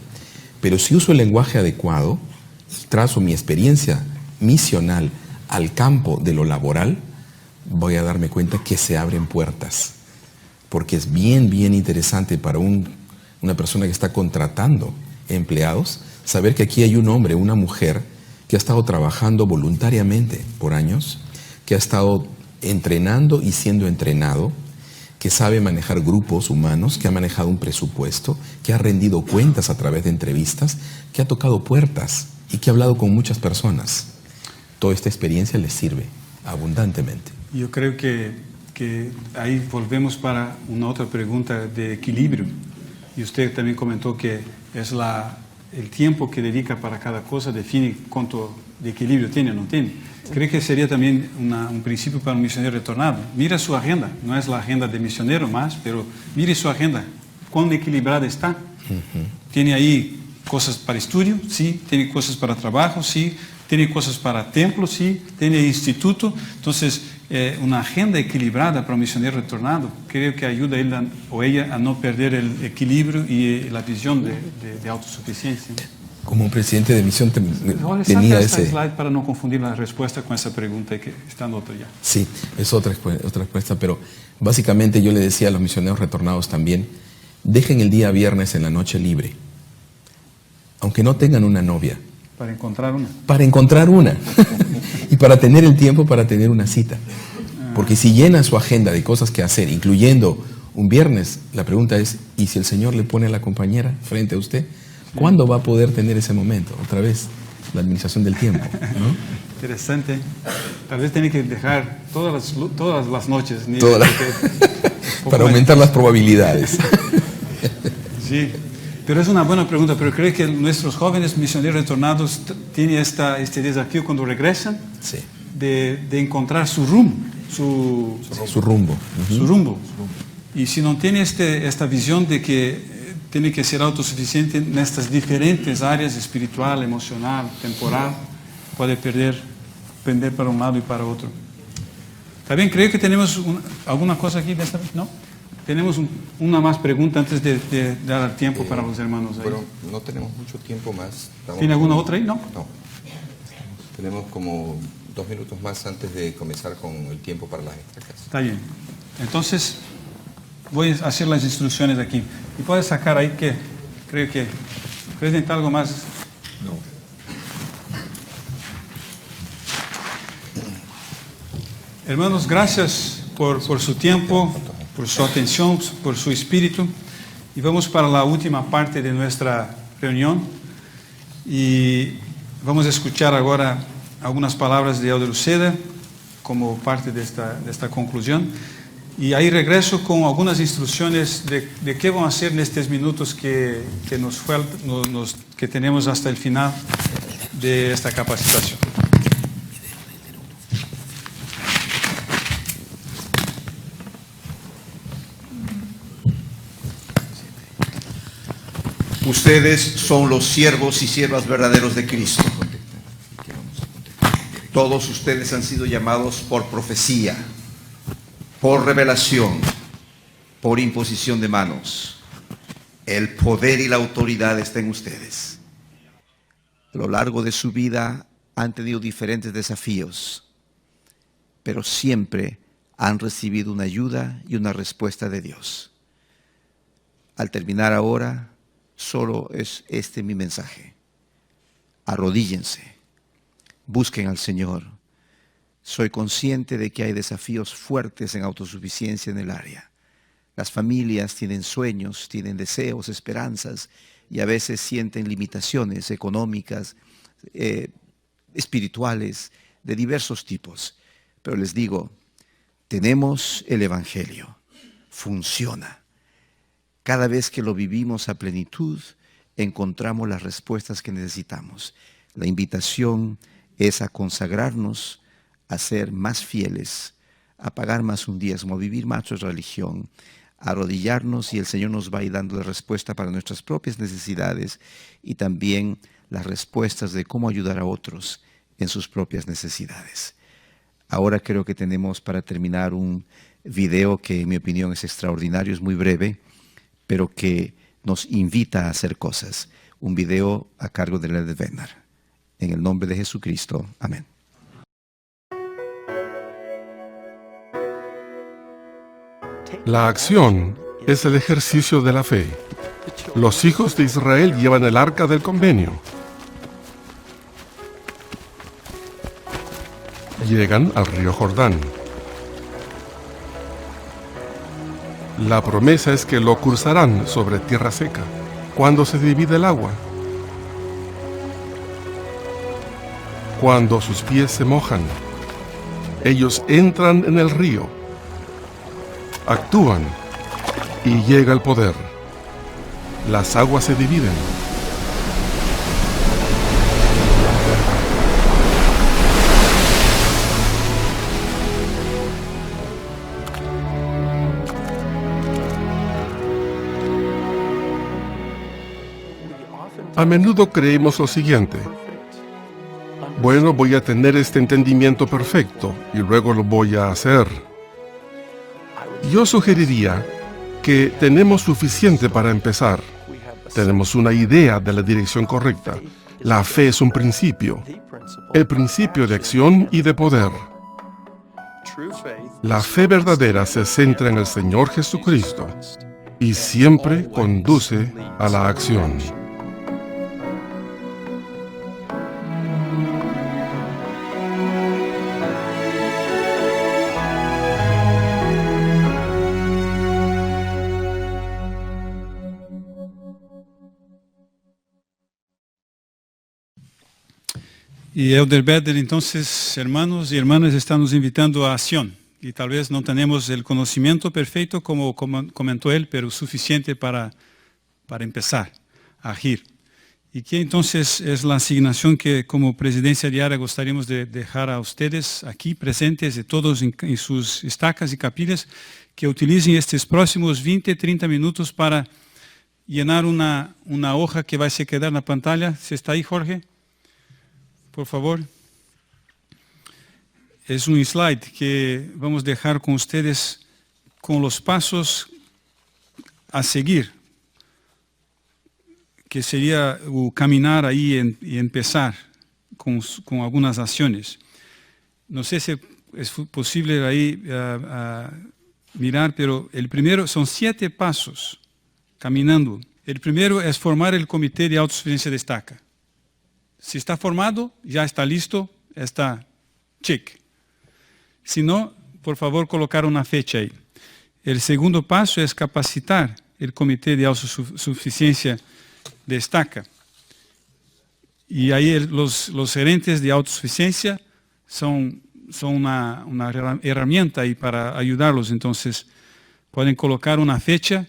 Pero si uso el lenguaje adecuado y trazo mi experiencia misional al campo de lo laboral, voy a darme cuenta que se abren puertas. Porque es bien interesante para una persona que está contratando empleados, saber que aquí hay un hombre, una mujer, que ha estado trabajando voluntariamente por años, que ha estado entrenando y siendo entrenado, que sabe manejar grupos humanos, que ha manejado un presupuesto, que ha rendido cuentas a través de entrevistas, que ha tocado puertas y que ha hablado con muchas personas. Toda esta experiencia les sirve abundantemente. Yo creo que ahí volvemos para una otra pregunta de equilibrio. Y usted también comentó que es el tiempo que dedica para cada cosa define cuánto de equilibrio tiene o no tiene. Creo que sería también un principio para un misionero retornado. Mira su agenda, no es la agenda de misionero más, pero mire su agenda, cuán equilibrada está. Tiene ahí cosas para estudio, sí, tiene cosas para trabajo, sí, tiene cosas para templo, sí, tiene instituto. Entonces, una agenda equilibrada para un misionero retornado creo que ayuda a él o ella a no perder el equilibrio y la visión de autosuficiencia. Como un presidente de misión tenía ese slide para no confundir la respuesta con esa pregunta que está en otro ya. Sí, es otra respuesta, pero básicamente yo le decía a los misioneros retornados también, dejen el día viernes en la noche libre. Aunque no tengan una novia, Para encontrar una. Para encontrar una. Y para tener el tiempo para tener una cita. Porque si llena su agenda de cosas que hacer, incluyendo un viernes, la pregunta es, ¿y si el Señor le pone a la compañera frente a usted? ¿Cuándo va a poder tener ese momento? Otra vez, la administración del tiempo, ¿no? Interesante. Tal vez tiene que dejar todas las noches. Para aumentar las probabilidades. Sí, pero es una buena pregunta. Pero ¿cree que nuestros jóvenes misioneros retornados tienen este desafío cuando regresan? Sí. De encontrar su rumbo. Su rumbo. Su rumbo. Y si no tiene esta visión de que tiene que ser autosuficiente en estas diferentes áreas, espiritual, emocional, temporal, puede pender para un lado y para otro. También creo que tenemos alguna cosa aquí de esta vez, ¿no? Tenemos una más pregunta antes de dar tiempo para los hermanos ahí. Bueno, no tenemos mucho tiempo más. ¿Tiene alguna otra ahí? No. No. Tenemos como 2 minutos más antes de comenzar con el tiempo para las estacas. Está bien. Entonces, voy a hacer las instrucciones aquí. Y puedes sacar ahí que creo que presenta algo más. No. Hermanos, gracias por su tiempo, por su atención, por su espíritu. Y vamos para la última parte de nuestra reunión. Y vamos a escuchar ahora algunas palabras de Elder Uceda como parte de esta conclusión. Y ahí regreso con algunas instrucciones de qué vamos a hacer en estos minutos que tenemos hasta el final de esta capacitación. Ustedes son los siervos y siervas verdaderos de Cristo. Todos ustedes han sido llamados por profecía, por revelación, por imposición de manos. El poder y la autoridad están en ustedes. A lo largo de su vida han tenido diferentes desafíos, pero siempre han recibido una ayuda y una respuesta de Dios. Al terminar ahora, solo es mi mensaje. Arrodíllense, busquen al Señor. Soy consciente de que hay desafíos fuertes en autosuficiencia en el área. Las familias tienen sueños, tienen deseos, esperanzas y a veces sienten limitaciones económicas, espirituales, de diversos tipos. Pero les digo, tenemos el Evangelio, funciona. Cada vez que lo vivimos a plenitud, encontramos las respuestas que necesitamos. La invitación es a consagrarnos, a ser más fieles, a pagar más un diezmo, a vivir más nuestra religión, a arrodillarnos y el Señor nos va a ir dando la respuesta para nuestras propias necesidades y también las respuestas de cómo ayudar a otros en sus propias necesidades. Ahora creo que tenemos para terminar un video que en mi opinión es extraordinario, es muy breve, pero que nos invita a hacer cosas. Un video a cargo de Elder Bednar. En el nombre de Jesucristo. Amén. La acción es el ejercicio de la fe. Los hijos de Israel llevan el arca del convenio. Llegan al río Jordán. La promesa es que lo cruzarán sobre tierra seca, cuando se divide el agua. Cuando sus pies se mojan, ellos entran en el río, actúan y llega el poder. Las aguas se dividen. A menudo creemos lo siguiente: bueno, voy a tener este entendimiento perfecto y luego lo voy a hacer. Yo sugeriría que tenemos suficiente para empezar. Tenemos una idea de la dirección correcta. La fe es un principio, el principio de acción y de poder. La fe verdadera se centra en el Señor Jesucristo y siempre conduce a la acción. Y Elder Beder, entonces, hermanos y hermanas, están nos invitando a acción. Y tal vez no tenemos el conocimiento perfecto, como comentó él, pero suficiente para empezar a agir. Y que entonces es la asignación que como presidencia diaria gustaríamos de dejar a ustedes aquí presentes y todos en sus estacas y capillas, que utilicen estos próximos 20, 30 minutos para llenar una hoja que va a se quedar en la pantalla. ¿Se está ahí, Jorge? Por favor. Es un slide que vamos a dejar con ustedes con los pasos a seguir, que sería caminar ahí y empezar con algunas acciones. No sé si es posible ahí mirar, pero el primero son 7 pasos caminando. El primero es formar el comité de autosuficiencia de Estaca. Si está formado, ya está listo, está check. Si no, por favor, colocar una fecha ahí. El segundo paso es capacitar el comité de autosuficiencia de Estaca. Y ahí los gerentes de autosuficiencia son una herramienta ahí para ayudarlos. Entonces, pueden colocar una fecha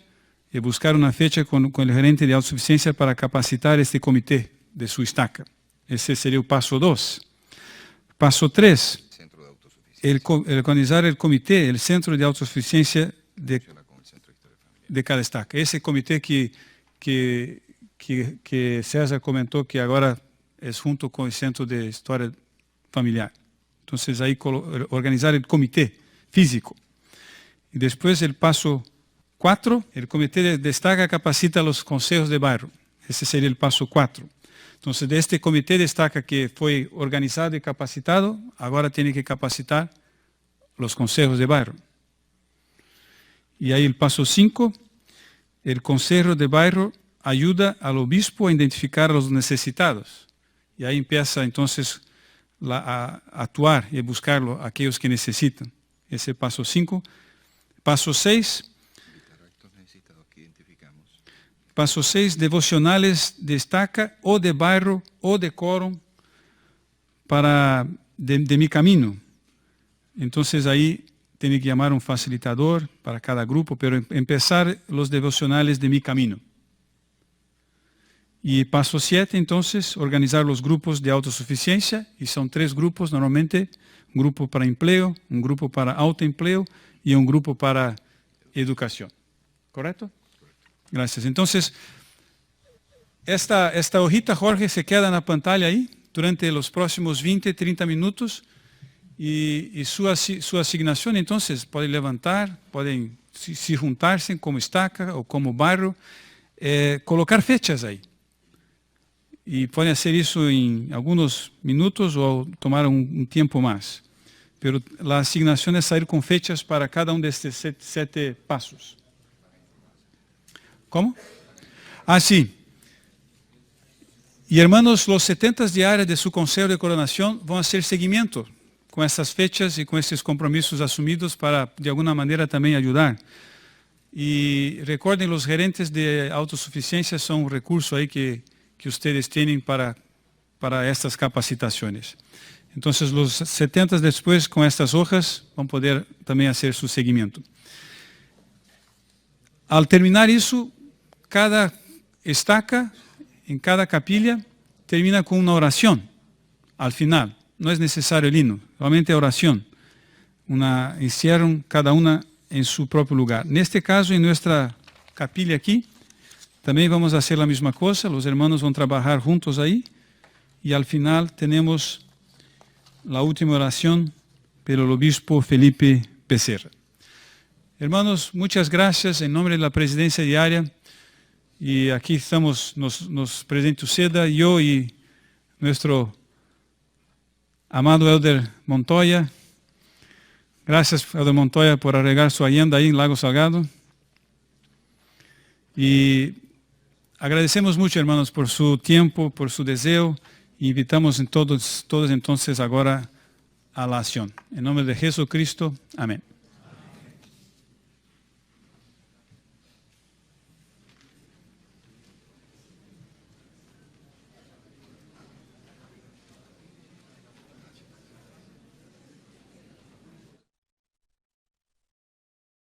y buscar una fecha con el gerente de autosuficiencia para capacitar este comité de su Estaca. Ese sería el paso 2. Paso 3. Organizar el comité, el centro de autosuficiencia de cada Estaca. Ese comité que César comentó que ahora es junto con el Centro de Historia Familiar. Entonces ahí organizar el comité físico. Y después el paso 4, el comité de Estaca capacita a los consejos de barrio. Ese sería el paso 4. Entonces de este comité de Estaca que fue organizado y capacitado, ahora tiene que capacitar los consejos de barrio. Y ahí el paso 5, el consejo de barrio ayuda al obispo a identificar a los necesitados. Y ahí empieza entonces a actuar y a buscarlo a aquellos que necesitan. Ese paso 5. Paso 6. Paso 6, devocionales de Estaca o de barrio o de quórum de mi camino. Entonces ahí tiene que llamar un facilitador para cada grupo, pero empezar los devocionales de mi camino. Y paso 7, entonces, organizar los grupos de autosuficiencia, y son 3 grupos normalmente, un grupo para empleo, un grupo para autoempleo y un grupo para educación. ¿Correcto? Gracias. Entonces, esta hojita, Jorge, se queda en la pantalla ahí durante los próximos 20, 30 minutos y su asignación, entonces, pueden levantar, pueden si juntarse como Estaca o como barrio, colocar fechas ahí. Y pueden hacer eso en algunos minutos o tomar un tiempo más. Pero la asignación es salir con fechas para cada uno de estos 7 pasos. ¿Cómo? Ah, sí. Y hermanos, los 70 diarios de su Consejo de Coronación van a hacer seguimiento con estas fechas y con estos compromisos asumidos para de alguna manera también ayudar. Y recuerden, los gerentes de autosuficiencia son un recurso ahí que ustedes tienen para estas capacitaciones. Entonces los 70 después con estas hojas van a poder también hacer su seguimiento. Al terminar eso, cada estaca, en cada capilla, termina con una oración al final. No es necesario el himno, solamente oración. Encierran cada una en su propio lugar. En este caso, en nuestra capilla aquí, también vamos a hacer la misma cosa. Los hermanos van a trabajar juntos ahí. Y al final tenemos la última oración por el obispo Felipe Becerra. Hermanos, muchas gracias en nombre de la presidencia diaria. Y aquí estamos, nos presenta Uceda, yo y nuestro amado Elder Montoya. Gracias, Elder Montoya, por arreglar su agenda ahí en Lago Salgado. Y agradecemos mucho, hermanos, por su tiempo, por su deseo. E invitamos todos entonces ahora a la acción. En nombre de Jesucristo, amén.